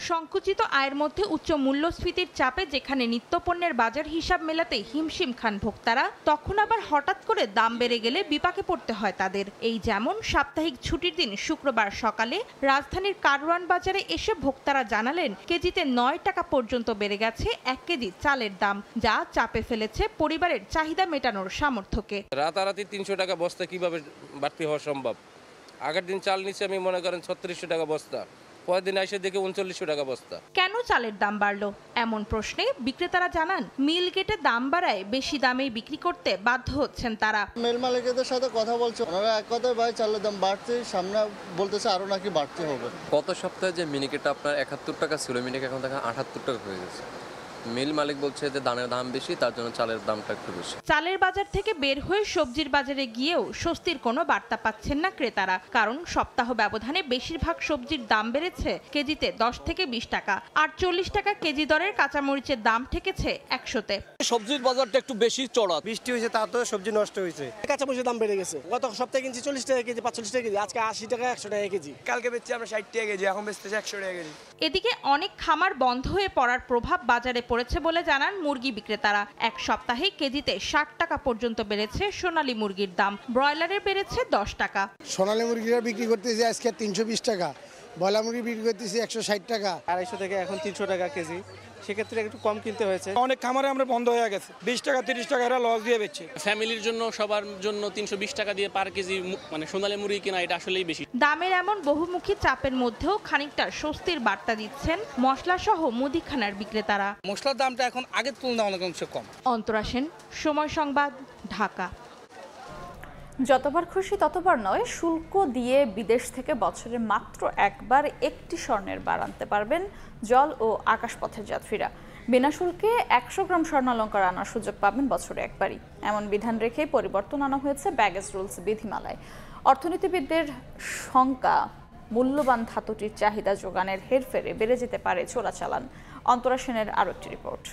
সংকুচিত আয়ের মধ্যে উচ্চ মূল্যস্ফীতির চাপে যেখানে নিত্যপণ্যের বাজার হিসাব মেলাতে হিমশিম খান ভোক্তারা, তখন আবার হঠাৎ করে দাম বেড়ে গেলে বিপাকে পড়তে হয় তাদের। এই যেমন সাপ্তাহিক ছুটির দিন শুক্রবার সকালে রাজধানীর কারওয়ান বাজারে এসে ভোক্তারা জানালেন, কেজিতে 9 টাকা পর্যন্ত বেড়ে গেছে 1 কেজি চালের দাম, যা চাপে ফেলেছে পরিবারের চাহিদা মেটানোর সামর্থ্যকে। রাতারাতি 300 টাকা বস্তা কিভাবে বাড়তি হওয়া সম্ভব? আগের দিন চাল নিচ্ছে আমি মনে করেন 3600 টাকা বস্তা, পরের দিন এসে দেখে 3900 টাকা বস্তা। কেন চালের দাম বাড়লো এমন প্রশ্নে বিক্রেতারা জানান, মিল গেটে দাম বাড়ায় বেশি দামেই বিক্রি করতে বাধ্য হচ্ছেন তারা। মিল মালিকদের সাথে কথা বলছে, ওনারা এক কথায় ভাই চালের দাম বাড়ছে, সামনে বলতেছে আরো নাকি বাড়তে হবে। গত সপ্তাহে যে মিনিকেটটা আপনার 71 টাকা ছিল, মিনিকেট এখন দেখেন 78 টাকা হয়ে গেছে। মিল মালিক বলছে যে ধানের দাম বেশি, তার জন্য চালের দামটা একটু বেশি। চালের বাজার থেকে বের হয়ে সবজির বাজারে গিয়েও স্বস্তির কোনো বার্তা পাচ্ছেন না ক্রেতারা, কারণ সপ্তাহ ব্যবধানে বেশিরভাগ সবজির দাম বেড়েছে কেজিতে 10 থেকে 20 টাকা, আর 40 টাকা কেজি দরের কাঁচামরিচের দাম ঠেকেছে 100-তে। সবজির বাজারটা একটু বেশি চড়া, বৃষ্টি হয়েছে তা তো সবজি নষ্ট হয়েছে। কাঁচামরিচের দাম বেড়ে গেছে, গত সপ্তাহে কিনছি 40 টাকা কেজি, 45 টাকা কেজি, আজকে 80 টাকা 100 টাকা কেজি। কালকে বেচছি আমরা 60 টাকা কেজি, এখন বেচতেছি 100 টাকা কেজি। এদিকে অনেক খামার বন্ধ হয়ে পড়ার প্রভাব বাজারে পড়েছে বলে জানান মুরগি বিক্রেতারা। এক সপ্তাহে কেজিতে 60 টাকা পর্যন্ত বেড়েছে সোনালী মুরগির দাম, ব্রয়লারের বেড়েছে 10 টাকা। সোনালী মুরগিরা বিক্রি করতেছে আজকে 320 টাকা, ব্রয়লার মুরগি বিক্রি করতেছে 160 টাকা, 250 থেকে এখন 300 টাকা কেজি, সেক্ষেত্রে একটু কম কিনতে হয়েছে। অনেক খামারে আমরা বন্ধ হয়ে গেছে, 20 টাকা 30 টাকা এরা লস দিয়ে বেচছে। ফ্যামিলির জন্য সবার জন্য 320 টাকা দিয়ে পার কেজি মানে সোনালী মুরগি কেনা এটা আসলেই বেশি। দামের এমন বহুমুখী চাপের মধ্যেও খানিকটা স্বস্তির বার্তা দিচ্ছেন মশলা সহ মুদিখানার বিক্রেতারা। মশলার দামটা এখন আগের তুলনায় অনেক অংশ কম। অন্তরা সেন, সময় সংবাদ, ঢাকা। যতবার খুশি ততবার নয়, শুল্ক দিয়ে বিদেশ থেকে বছরে মাত্র একবার একটি স্বর্ণের বার আনতে পারবেন জল ও আকাশপথের যাত্রীরা। বিনা শুল্কে 100 গ্রাম স্বর্ণালঙ্কার আনার সুযোগ পাবেন বছরে একবারই। এমন বিধান রেখে পরিবর্তন আনা হয়েছে ব্যাগেজ রুলস বিধিমালায়। অর্থনীতিবিদদের শঙ্কা, মূল্যবান ধাতুটির চাহিদা যোগানের হেরফেরে বেড়ে যেতে পারে চোরাচালান। অন্তরা সেনের আরও একটি রিপোর্ট।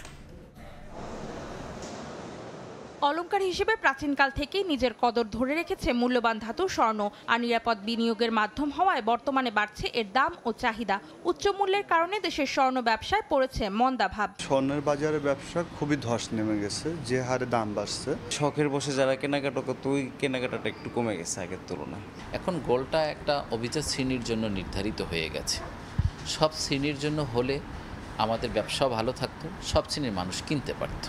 অলংকার হিসেবে প্রাচীনকাল থেকেই নিজের কদর ধরে রেখেছে মূল্যবান ধাতু স্বর্ণ, আর নিরাপদ বিনিয়োগের মাধ্যম হওয়ায় বর্তমানে বাড়ছে এর দাম ও চাহিদা। উচ্চ মূল্যের কারণে দেশের স্বর্ণ ব্যবসায় পড়েছে মন্দাভাব। স্বর্ণের বাজারে ব্যবসা খুবই ধস নেমে গেছে, যে হারে দাম বাড়ছে। শখের বসে যারা কেনাকাটা করতো ওই কেনাকাটাটা একটু কমে গেছে আগের তুলনায়। এখন গোল্ডটা একটা অভিজাত শ্রেণীর জন্য নির্ধারিত হয়ে গেছে। সব শ্রেণীর জন্য হলে আমাদের ব্যবসাও ভালো থাকতো, সব শ্রেণীর মানুষ কিনতে পারত।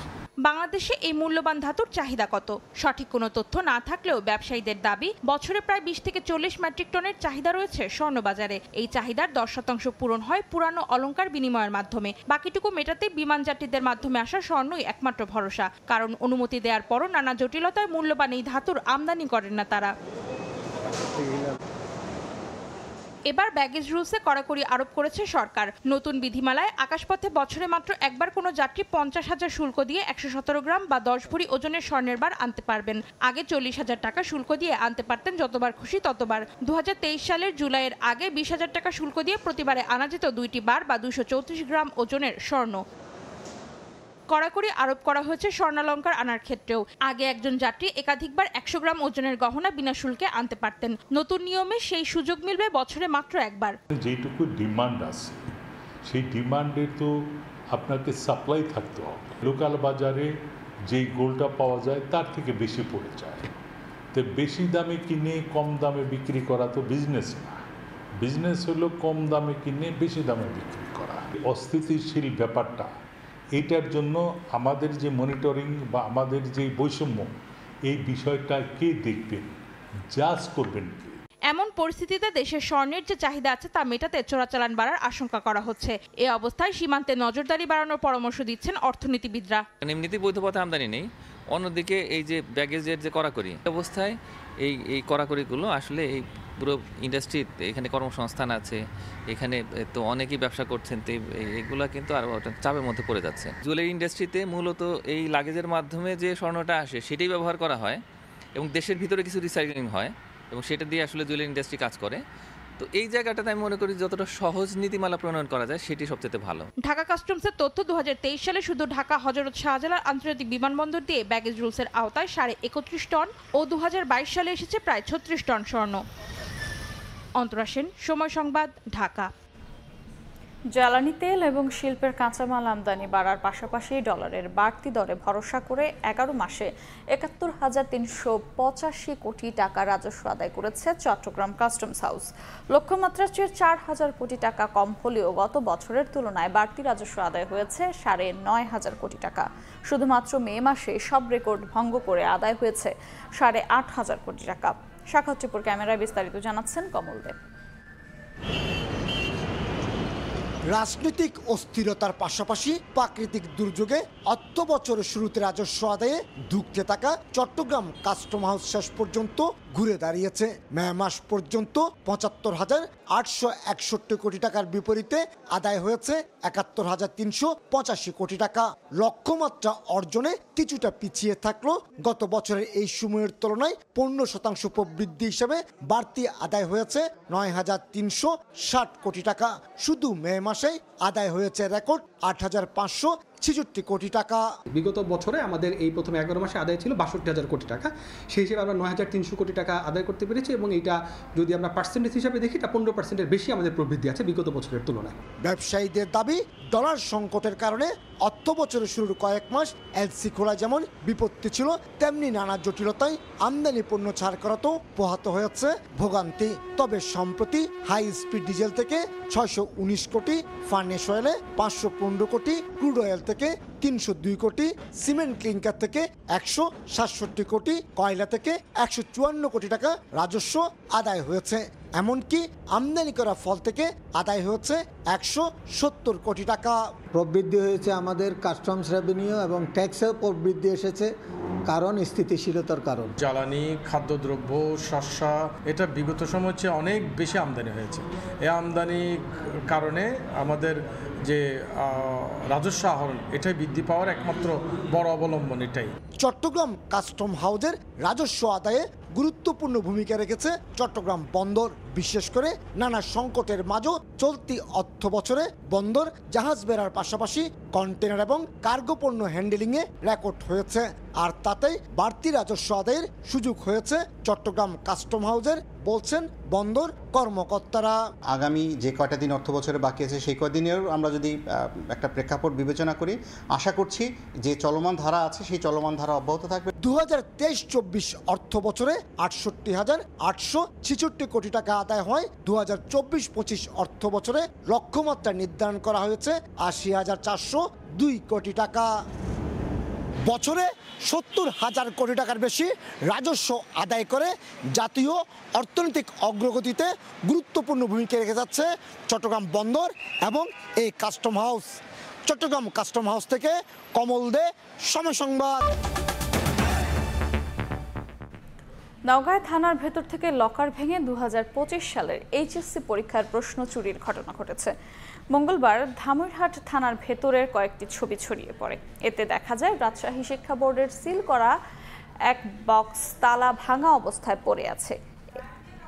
বাংলাদেশে এই মূল্যবান ধাতুর চাহিদা কত? সঠিক কোনো তথ্য না থাকলেও ব্যবসায়ীদের দাবি বছরে প্রায় 20 থেকে 40 মেট্রিক টনের চাহিদা রয়েছে স্বর্ণবাজারে। এই চাহিদার 10% পূরণ হয় পুরানো অলংকার বিনিময়ের মাধ্যমে। বাকিটুকু মেটাতে বিমান যাত্রীদের মাধ্যমে আসা স্বর্ণই একমাত্র ভরসা, কারণ অনুমতি দেওয়ার পরও নানা জটিলতায় মূল্যবান এই ধাতুর আমদানি করেন না তারা। এবার ব্যাগেজ রুলসে কড়াকড়ি আরোপ করেছে সরকার। নতুন বিধিমালায় আকাশপথে বছরে মাত্র একবার কোনো যাত্রী 50,000 শুল্ক দিয়ে 117 গ্রাম বা 10 ভরি ওজনের স্বর্ণের বার আনতে পারবেন। আগে 40,000 টাকা শুল্ক দিয়ে আনতে পারতেন যতবার খুশি ততবার। 2023 সালের জুলাইয়ের আগে 20,000 টাকা শুল্ক দিয়ে প্রতিবারে আনা যেত 2টি বার বা 234 গ্রাম ওজনের স্বর্ণ। কড়াকড়ি আরোপ করা হয়েছে স্বর্ণালঙ্কার আনার ক্ষেত্রেও। আগে একজন যাত্রী একাধিকবার 100 গ্রাম ওজনের গহনা বিনা শুল্কে আনতে পারতেন। নতুন নিয়মে সেই সুযোগ মিলবে বছরে মাত্র একবার। যেটুকু ডিমান্ড আছে সেই ডিমান্ডে তো আপনাকে সাপ্লাই থাকতে হবে। লোকাল বাজারে যেই গোল্ডটা পাওয়া যায় তার থেকে বেশি পড়ে যায়, তো বেশি দামে কিনে কম দামে বিক্রি করা তো বিজনেস না। বিজনেস হলো কম দামে কিনে বেশি দামে বিক্রি করা। অস্থিতিশীল ব্যাপারটা, এইটার জন্য আমাদের যে মনিটরিং বা আমাদের যে বৈষম্য, এই বিষয়টা কে দেখবেন, জাজ করবেন কে? এমন পরিস্থিতিতে দেশের স্বর্ণের যে চাহিদা আছে তা মেটাতে চোরাচালান বাড়ার আশঙ্কা করা হচ্ছে। এ অবস্থায় সীমান্তে নজরদারি বাড়ানোর পরামর্শ দিচ্ছেন অর্থনীতিবিদরা। এমনিতেই বৈধ পথে আমদানি নেই, অন্যদিকে এই যে ব্যাগেজের যে কড়াকড়ি অবস্থায় এই কড়াকড়িগুলো আসলে এই পুরো ইন্ডাস্ট্রি, এখানে কর্মসংস্থান আছে, এখানে তো অনেকেই ব্যবসা করছেন, তো এগুলা কিন্তু আরও চাপের মধ্যে পড়ে যাচ্ছে। জুয়েলারি ইন্ডাস্ট্রিতে মূলত এই লাগেজের মাধ্যমে যে স্বর্ণটা আসে সেটাই ব্যবহার করা হয় এবং দেশের ভিতরে কিছু রিসাইক্লিং হয় এবং সেটা দিয়ে আসলে জুয়েলারি ইন্ডাস্ট্রি কাজ করে। তো এই জায়গাটাতে আমি মনে করি যতটা সহজ নীতিমালা প্রণয়ন করা যায় সেটি সবচেয়ে ভালো। ঢাকা কাস্টমসের তথ্য 2023 সালে শুধু ঢাকা হযরত শাহজালাল আন্তর্জাতিক বিমানবন্দর দিয়ে ব্যাগেজ রুলসের আওতায় 31.5 টন ও 2022 সালে এসেছে প্রায় 36 টন স্বর্ণ। অন্তরা সেন, সময় সংবাদ, ঢাকা। জ্বালানি তেল এবং শিল্পের কাঁচামাল আমদানি বাড়ার পাশাপাশি ডলারের বাড়তি দরে ভরসা করে 11 মাসে ৭১,৩৮৫ কোটি টাকা রাজস্ব আদায় করেছে চট্টগ্রাম কাস্টমস হাউস। লক্ষ্যমাত্রার চেয়ে 4,০০০ কোটি টাকা কম হলেও গত বছরের তুলনায় বাড়তি রাজস্ব আদায় হয়েছে ৯,৫০০ কোটি টাকা। শুধুমাত্র মে মাসে সব রেকর্ড ভঙ্গ করে আদায় হয়েছে ৮,৫০০ কোটি টাকা। সাক্ষাৎপুর ক্যামেরায় বিস্তারিত জানাচ্ছেন কমল দেব। রাজনৈতিক অস্থিরতার পাশাপাশি প্রাকৃতিক দুর্যোগে অর্থ বছরের শুরুতে রাজস্ব আদায়ে ধুঁকতে থাকা চট্টগ্রাম কাস্টম হাউস শেষ পর্যন্ত ঘুরে দাঁড়িয়েছে। মে মাস পর্যন্ত ৭৫,৮৬১ কোটি টাকার বিপরীতে আদায় হয়েছে ৭১,৩৮৫ কোটি টাকা। লক্ষ্যমাত্রা অর্জনে কিছুটা পিছিয়ে থাকলো গত বছরের এই সময়ের তুলনায় ১৫% প্রবৃদ্ধি হিসেবে বাড়তি আদায় হয়েছে ৯,৩৬০ কোটি টাকা। শুধু মে মাসে আদায় হয়েছে রেকর্ড ৮,৫৬৬ কোটি টাকা। বিগত বছরে আমাদের এই প্রথম 11 মাসে আদায় ছিল ৬২,০০০ কোটি টাকা, সেই হিসেবে আমরা ৯,৩০০ কোটি টাকা আদায় করতে পেরেছি এবং এটা যদি আমরা পার্সেন্টেজ হিসাবে দেখি এটা ১৫%-এর বেশি আমাদের প্রবৃদ্ধি আছে বিগত বছরের তুলনায়। ব্যবসায়ীদের দাবি ডলার সংকটের কারণে অর্থ বছরের শুরুর কয়েক মাস এলসি খোলা যেমন বিপত্তি ছিল, তেমনি নানা জটিলতায় আমদানি পণ্য ছাড় করাতেও পোহাতে হয়েছে ভোগান্তি। তবে সম্প্রতি হাই স্পিড ডিজেল থেকে ৬১৯ কোটি, ফার্নেস অয়েলে ৫১৫ কোটি, ক্রুড অয়েল থেকে ৩০২ কোটি, সিমেন্ট ক্লিংকার থেকে ১৬৭ কোটি, কয়লা থেকে ১৫৪ কোটি টাকা রাজস্ব আদায় হয়েছে। এমনকি আমদানি করা ফল থেকে আদায় হয়েছে ১৭০ কোটি টাকা। প্রবৃদ্ধি হয়েছে আমাদের কাস্টমস রেভিনিউ এবং ট্যাক্সেও প্রবৃদ্ধি এসেছে, কারণ স্থিতিশীলতার কারণ। জ্বালানি, খাদ্যদ্রব্য, শস্য এটা বিগত সময় হচ্ছে অনেক বেশি আমদানি হয়েছে। এই আমদানির কারণে আমাদের যে রাজস্ব আহরণ এটাই বৃদ্ধি পাওয়ার একমাত্র বড় অবলম্বন এটাই। চট্টগ্রাম কাস্টম হাউসের রাজস্ব আদায়ে গুরুত্বপূর্ণ ভূমিকা রেখেছে চট্টগ্রাম বন্দর। বিশেষ করে নানা সংকটের মাঝেও চলতি অর্থ বছরে বন্দর জাহাজ বেড়ার পাশাপাশি কন্টেনার এবং কার্গো পণ্য হ্যান্ডেলিংয়ে রেকর্ড হয়েছে। আর তাতেই বাড়তি রাজস্ব আদায়ের সুযোগ হয়েছে চট্টগ্রাম কাস্টম হাউসের, বলছেন বন্দর কর্মকর্তারা। আগামী যে কয়টা দিন অর্থ বছরে বাকি আছে সেই কয়দিনেও আমরা যদি একটা প্রেক্ষাপট বিবেচনা করি, আশা করছি যে চলমান ধারা আছে সেই চলমান ধারা অব্যাহত থাকবে। ২০২৩-২৪ অর্থ বছরে ৬৮,৮৬৬ কোটি টাকা আদায় হয়। ২০২৪-২৫ অর্থ বছরে লক্ষ্যমাত্রা নির্ধারণ করা হয়েছে ৮০,৪০২ কোটি টাকা। বছরে ৭০,০০০ কোটি টাকার বেশি রাজস্ব আদায় করে জাতীয় অর্থনৈতিক অগ্রগতিতে গুরুত্বপূর্ণ ভূমিকা রেখে যাচ্ছে চট্টগ্রাম বন্দর এবং এই custom house. Chittagong custom house থেকে কমল দে, সময় সংবাদ। নওগাঁ থানার ভেতর থেকে লকার ভেঙে ২০২৫ সালের এইচএসসি পরীক্ষার প্রশ্ন চুরির ঘটনা ঘটেছে। মঙ্গলবার ধামইরহাট থানার ভেতরের কয়েকটি ছবি ছড়িয়ে পড়ে। এতে দেখা যায় রাজশাহী শিক্ষা বোর্ডের সিল করা এক বক্স তালা ভাঙা অবস্থায় পড়ে আছে।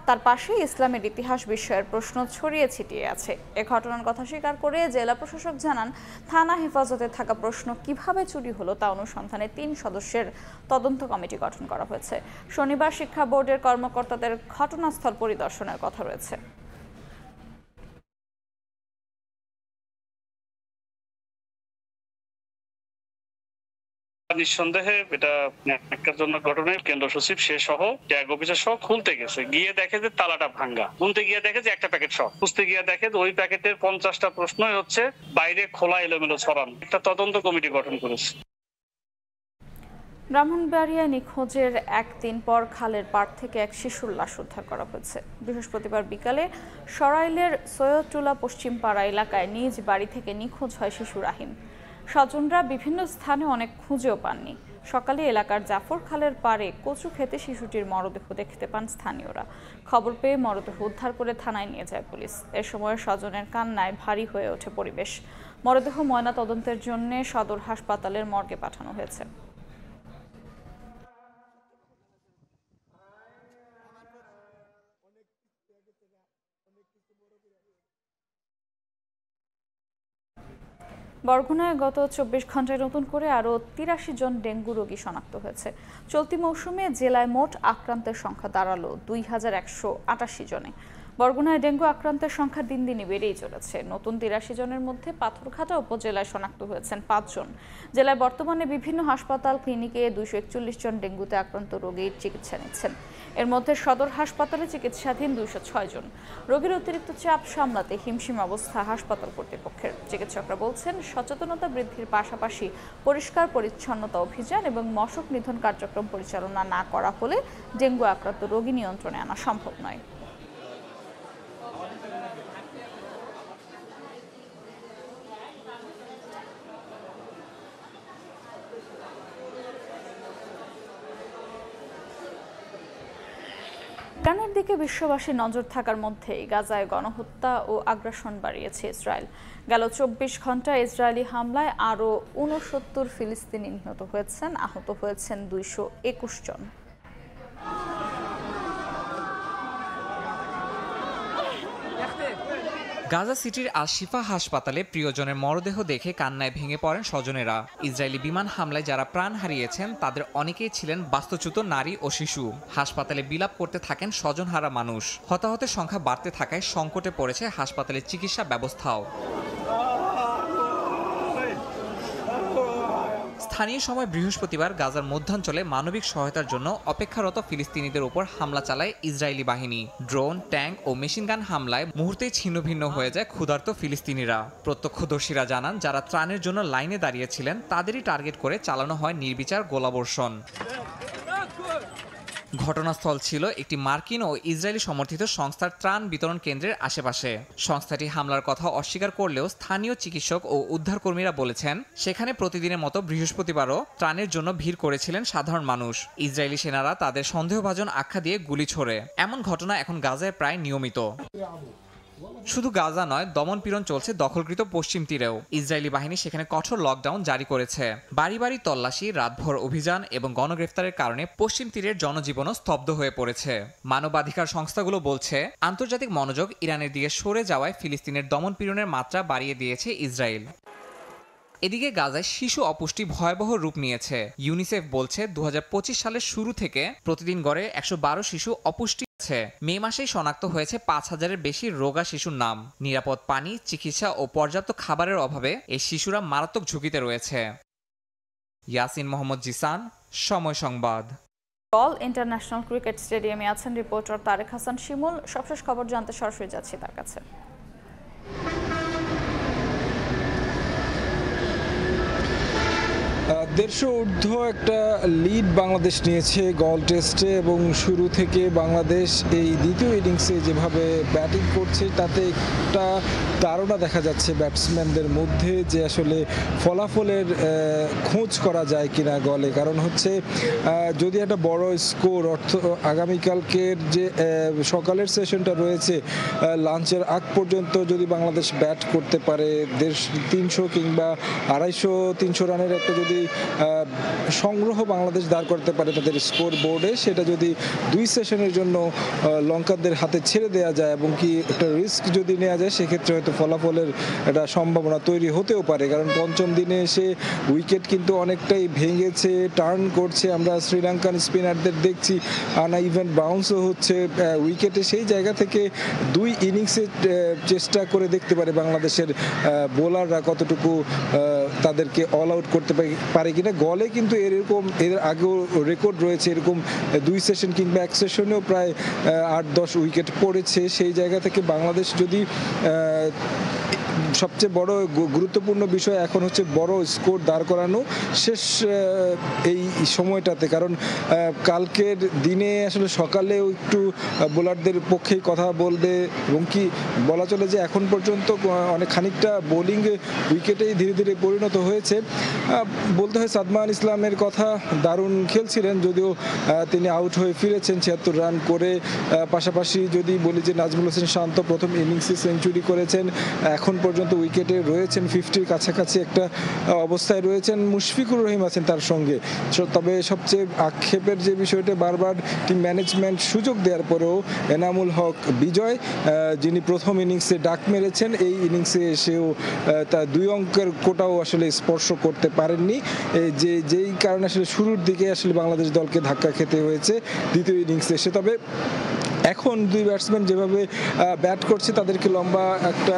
তার পাশে ইসলামের ইতিহাস বিষয়ের প্রশ্ন ছড়িয়ে ছিটিয়ে আছে। এ ঘটনার কথা স্বীকার করে জেলা প্রশাসক জানান, থানা হেফাজতে থাকা প্রশ্ন কিভাবে চুরি হলো তা অনুসন্ধানে ৩ সদস্যের তদন্ত কমিটি গঠন করা হয়েছে। শনিবার শিক্ষা বোর্ডের কর্মকর্তাদের ঘটনাস্থল পরিদর্শনের কথা রয়েছে। নিঃসন্দেহে এটা ন্যাক্কারজনক ঘটনায় কেন্দ্র সচিব সে সহ ট্যাগ অফিসার সহ খুলতে গেছে, গিয়ে দেখে যে তালাটা ভাঙ্গা, খুলতে গিয়ে দেখে যে একটা প্যাকেট সহ, খুঁজতে গিয়ে দেখে ওই প্যাকেটের 50টা প্রশ্নই হচ্ছে বাইরে খোলা এলোমেলো ছড়ানো। একটা তদন্ত কমিটি গঠন করেছে। ব্রাহ্মণবাড়িয়ায় নিখোঁজের একদিন পর খালের পাড় থেকে এক শিশুর লাশ উদ্ধার করা হয়েছে। বৃহস্পতিবার বিকালে সরাইলের সৈয়দটুলা পশ্চিম পাড়া এলাকায় নিজ বাড়ি থেকে নিখোঁজ হয় শিশু রাহিম। স্বজনরা বিভিন্ন স্থানে অনেক খুঁজেও পাননি। সকালে এলাকার জাফর খালের পাড়ে কচু খেতে শিশুটির মরদেহ দেখতে পান স্থানীয়রা। খবর পেয়ে মরদেহ উদ্ধার করে থানায় নিয়ে যায় পুলিশ। এ সময় স্বজনের কান্নায় ভারী হয়ে ওঠে পরিবেশ। মরদেহ ময়না তদন্তের জন্য সদর হাসপাতালের মর্গে পাঠানো হয়েছে। বরগুনায় গত ২৪ ঘন্টায় নতুন করে আরও ৮৩ জন ডেঙ্গু রোগী শনাক্ত হয়েছে। চলতি মৌসুমে জেলায় মোট আক্রান্তের সংখ্যা দাঁড়ালো ২,১৮৮ জনে। বরগুনায় ডেঙ্গু আক্রান্তের সংখ্যা দিন দিনই বেড়েই চলেছে। নতুন ৮৩ জনের মধ্যে পাথরঘাটা উপজেলায় শনাক্ত হয়েছেন ৫ জন। জেলায় বর্তমানে বিভিন্ন হাসপাতাল, ক্লিনিকে ২৪১ জন ডেঙ্গুতে আক্রান্ত রোগীর চিকিৎসা নিচ্ছেন। এর মধ্যে সদর হাসপাতালে চিকিৎসাধীন ২০৬ জন। রোগীর অতিরিক্ত চাপ সামলাতে হিমশিম অবস্থা হাসপাতাল কর্তৃপক্ষের। চিকিৎসকরা বলছেন, সচেতনতা বৃদ্ধির পাশাপাশি পরিষ্কার পরিচ্ছন্নতা অভিযান এবং মশক নিধন কার্যক্রম পরিচালনা না করা হলে ডেঙ্গু আক্রান্ত রোগী নিয়ন্ত্রণে আনা সম্ভব নয়। ইরানের দিকে বিশ্ববাসী নজর থাকার মধ্যেই গাজায় গণহত্যা ও আগ্রাসন বাড়িয়েছে ইসরায়েল। গেল ২৪ ঘন্টায় ইসরায়েলি হামলায় আরও ৬৯ ফিলিস্তিনি নিহত হয়েছেন, আহত হয়েছেন ২২১ জন। গাজা সিটির আল শিফা হাসপাতালে প্রিয়জনের মরদেহ দেখে কান্নায় ভেঙে পড়েন স্বজনেরা। ইসরায়েলি বিমান হামলায় যারা প্রাণ হারিয়েছেন তাদের অনেকেই ছিলেন বাস্তুচ্যুত নারী ও শিশু। হাসপাতালে বিলাপ করতে থাকেন স্বজনহারা মানুষ। হতাহতের সংখ্যা বাড়তে থাকায় সংকটে পড়েছে হাসপাতালের চিকিৎসা ব্যবস্থাও। স্থানীয় সময় বৃহস্পতিবার গাজার মধ্যাঞ্চলে মানবিক সহায়তার জন্য অপেক্ষারত ফিলিস্তিনিদের উপর হামলা চালায় ইসরায়েলি বাহিনী। ড্রোন, ট্যাঙ্ক ও মেশিনগান হামলায় মুহূর্তেই ছিন্নভিন্ন হয়ে যায় ক্ষুধার্ত ফিলিস্তিনিরা। প্রত্যক্ষদর্শীরা জানান, যারা ত্রাণের জন্য লাইনে দাঁড়িয়েছিলেন তাদেরই টার্গেট করে চালানো হয় নির্বিচার গোলাবর্ষণ। ঘটনাস্থল ছিল একটি মার্কিন ও ইসরায়েলি সমর্থিত সংস্থার ত্রাণ বিতরণ কেন্দ্রের আশেপাশে। সংস্থাটি হামলার কথা অস্বীকার করলেও স্থানীয় চিকিৎসক ও উদ্ধারকর্মীরা বলেছেন, সেখানে প্রতিদিনের মতো বৃহস্পতিবারও ত্রাণের জন্য ভিড় করেছিলেন সাধারণ মানুষ। ইসরায়েলি সেনারা তাদের সন্দেহভাজন আখ্যা দিয়ে গুলি ছোড়ে। এমন ঘটনা এখন গাজায় প্রায় নিয়মিত। শুধু গাজা নয়, দমনপীড়ন চলছে দখলকৃত পশ্চিম তীরেও। ইসরায়েলি বাহিনী সেখানে কঠোর লকডাউন জারি করেছে। বাড়ি বাড়ি তল্লাশি, রাতভর অভিযান এবং গণগ্রেফতারের কারণে পশ্চিম তীরের জনজীবনও স্তব্ধ হয়ে পড়েছে। মানবাধিকার সংস্থাগুলো বলছে, আন্তর্জাতিক মনোযোগ ইরানের দিকে সরে যাওয়ায় ফিলিস্তিনের দমনপীড়নের মাত্রা বাড়িয়ে দিয়েছে ইসরায়েল। এদিকে গাজায় শিশু অপুষ্টি ভয়াবহ রূপ নিয়েছে। ইউনিসেফ বলছে ২০২৫ সালের শুরু থেকে প্রতিদিন গড়ে ১১২ শিশু অপুষ্টি আছে। মে মাসেই শনাক্ত হয়েছে ৫,০০০-এর বেশি রোগা শিশুর নাম। নিরাপদ পানি, চিকিৎসা ও পর্যাপ্ত খাবারের অভাবে এই শিশুরা মারাত্মক ঝুঁকিতে রয়েছে। ইয়াসিন মোহাম্মদ জিসান, সময় সংবাদ। বল ইন্টারন্যাশনাল ক্রিকেট স্টেডিয়ামে আছেন রিপোর্টার তারেক হাসান শিমুল। সবশেষ খবর জানতে সরাসরি যাচ্ছি তার কাছে। ১৫০ ঊর্ধ্ব একটা লিড বাংলাদেশ নিয়েছে গল টেস্টে এবং শুরু থেকে বাংলাদেশ এই দ্বিতীয় ইনিংসে যেভাবে ব্যাটিং করছে তাতে একটা ধারণা দেখা যাচ্ছে ব্যাটসম্যানদের মধ্যে যে আসলে ফলাফলের খোঁজ করা যায় কিনা গলে। কারণ হচ্ছে যদি একটা বড় স্কোর আগামীকালকের যে সকালের সেশনটা রয়েছে লাঞ্চের আগ পর্যন্ত যদি বাংলাদেশ ব্যাট করতে পারে ৩০০ কিংবা ২৫০-৩০০ রানের একটা যদি সংগ্রহ বাংলাদেশ দাঁড় করতে পারে তাদের স্কোর বোর্ডে, সেটা যদি ২ সেশনের জন্য লঙ্কানদের হাতে ছেড়ে দেওয়া যায় এবং কি একটা রিস্ক যদি নেওয়া যায় সেক্ষেত্রে হয়তো ফলাফলের একটা সম্ভাবনা তৈরি হতেও পারে। কারণ পঞ্চম দিনে এসে উইকেট কিন্তু অনেকটাই ভেঙেছে, টার্ন করছে। আমরা শ্রীলঙ্কান স্পিনারদের দেখছি আনা ইভেন বাউন্সও হচ্ছে উইকেটে। সেই জায়গা থেকে ২ ইনিংসে চেষ্টা করে দেখতে পারে বাংলাদেশের বোলাররা কতটুকু তাদেরকে অল আউট করতে পারে কিনা। গলে কিন্তু এরকম এর আগেও রেকর্ড রয়েছে, এরকম ২ সেশন কিংবা ১ সেশনেও প্রায় ৮-১০ উইকেট পড়েছে। সেই জায়গা থেকে বাংলাদেশ যদি সবচেয়ে বড় গুরুত্বপূর্ণ বিষয় এখন হচ্ছে বড় স্কোর দাঁড় করানো শেষ এই সময়টাতে। কারণ কালকের দিনে আসলে সকালেও একটু বোলারদের পক্ষেই কথা বলবে এবং কি বলা চলে যে এখন পর্যন্ত অনেক খানিকটা বোলিং উইকেটেই ধীরে ধীরে পরিণত হয়েছে। বলতে হয় সাদমান ইসলামের কথা, দারুণ খেলছিলেন যদিও তিনি আউট হয়ে ফিরেছেন ৭৬ রান করে। পাশাপাশি যদি বলি যে নাজমুল হোসেন শান্ত প্রথম ইনিংসে সেঞ্চুরি করেছেন, এখন পর্যন্ত উইকেটে রয়েছেন 50-র কাছাকাছি একটা অবস্থায় রয়েছেন। মুশফিকুর রহিম আছেন তার সঙ্গে। তবে সবচেয়ে আক্ষেপের যে বিষয়টা, বারবার টিম ম্যানেজমেন্ট সুযোগ দেওয়ার পরেও এনামুল হক বিজয় যিনি প্রথম ইনিংসে ডাক মেরেছেন, এই ইনিংসে এসেও তার ২ অঙ্কের কোটাও আসলে স্পর্শ করতে পারেননি, যেই কারণে আসলে শুরুর দিকে আসলে বাংলাদেশ দলকে ধাক্কা খেতে হয়েছে দ্বিতীয় ইনিংসে এসে। তবে এখন ২ ব্যাটসম্যান যেভাবে ব্যাট করছে তাদেরকে লম্বা একটা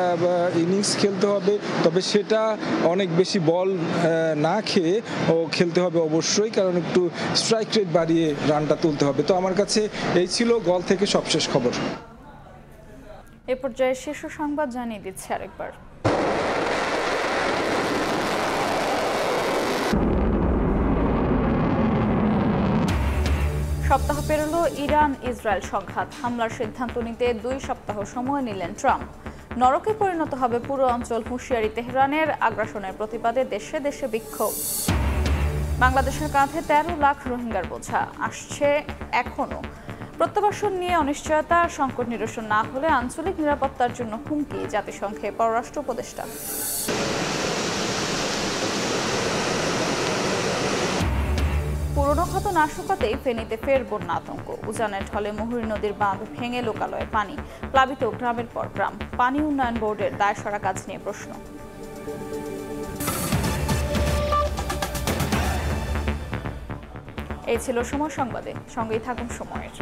ইনিংস খেলতে হবে, তবে সেটা অনেক বেশি বল না খেয়ে ও খেলতে হবে অবশ্যই, কারণ একটু স্ট্রাইক রেট বাড়িয়ে রানটা তুলতে হবে। তো আমার কাছে এই ছিল গল থেকে সবশেষ খবর। এ পর্যায়ে শীর্ষ সংবাদ জানিয়ে দিচ্ছি আরেকবার। সপ্তাহ পেরোল ইরান ইসরায়েল সংঘাত। হামলার সিদ্ধান্ত নিতে ২ সপ্তাহ সময় নিলেন ট্রাম্প। নরকে পরিণত হবে পুরো অঞ্চল, হুঁশিয়ারি তেহরানের। আগ্রাসনের প্রতিবাদে দেশে দেশে বিক্ষোভ। বাংলাদেশের কাঁধে ১৩ লাখ রোহিঙ্গার বোঝা আসছে এখনো। প্রত্যাবাসন নিয়ে অনিশ্চয়তা, সংকট নিরসন না হলে আঞ্চলিক নিরাপত্তার জন্য হুমকি, জাতিসংঘে পররাষ্ট্র উপদেষ্টা। পুরনো ক্ষত না শুকাতেই ফেনীতে ফের বন্যা আতঙ্ক। উজানের ঢলে মুহুরী নদীর বাঁধ ভেঙে লোকালয়ে পানি, প্লাবিত গ্রামের পর গ্রাম। পানি উন্নয়ন বোর্ডের দায়সারা কাজ নিয়ে প্রশ্ন। এই ছিল সময় সংবাদে, সঙ্গেই থাকুন সময়ের।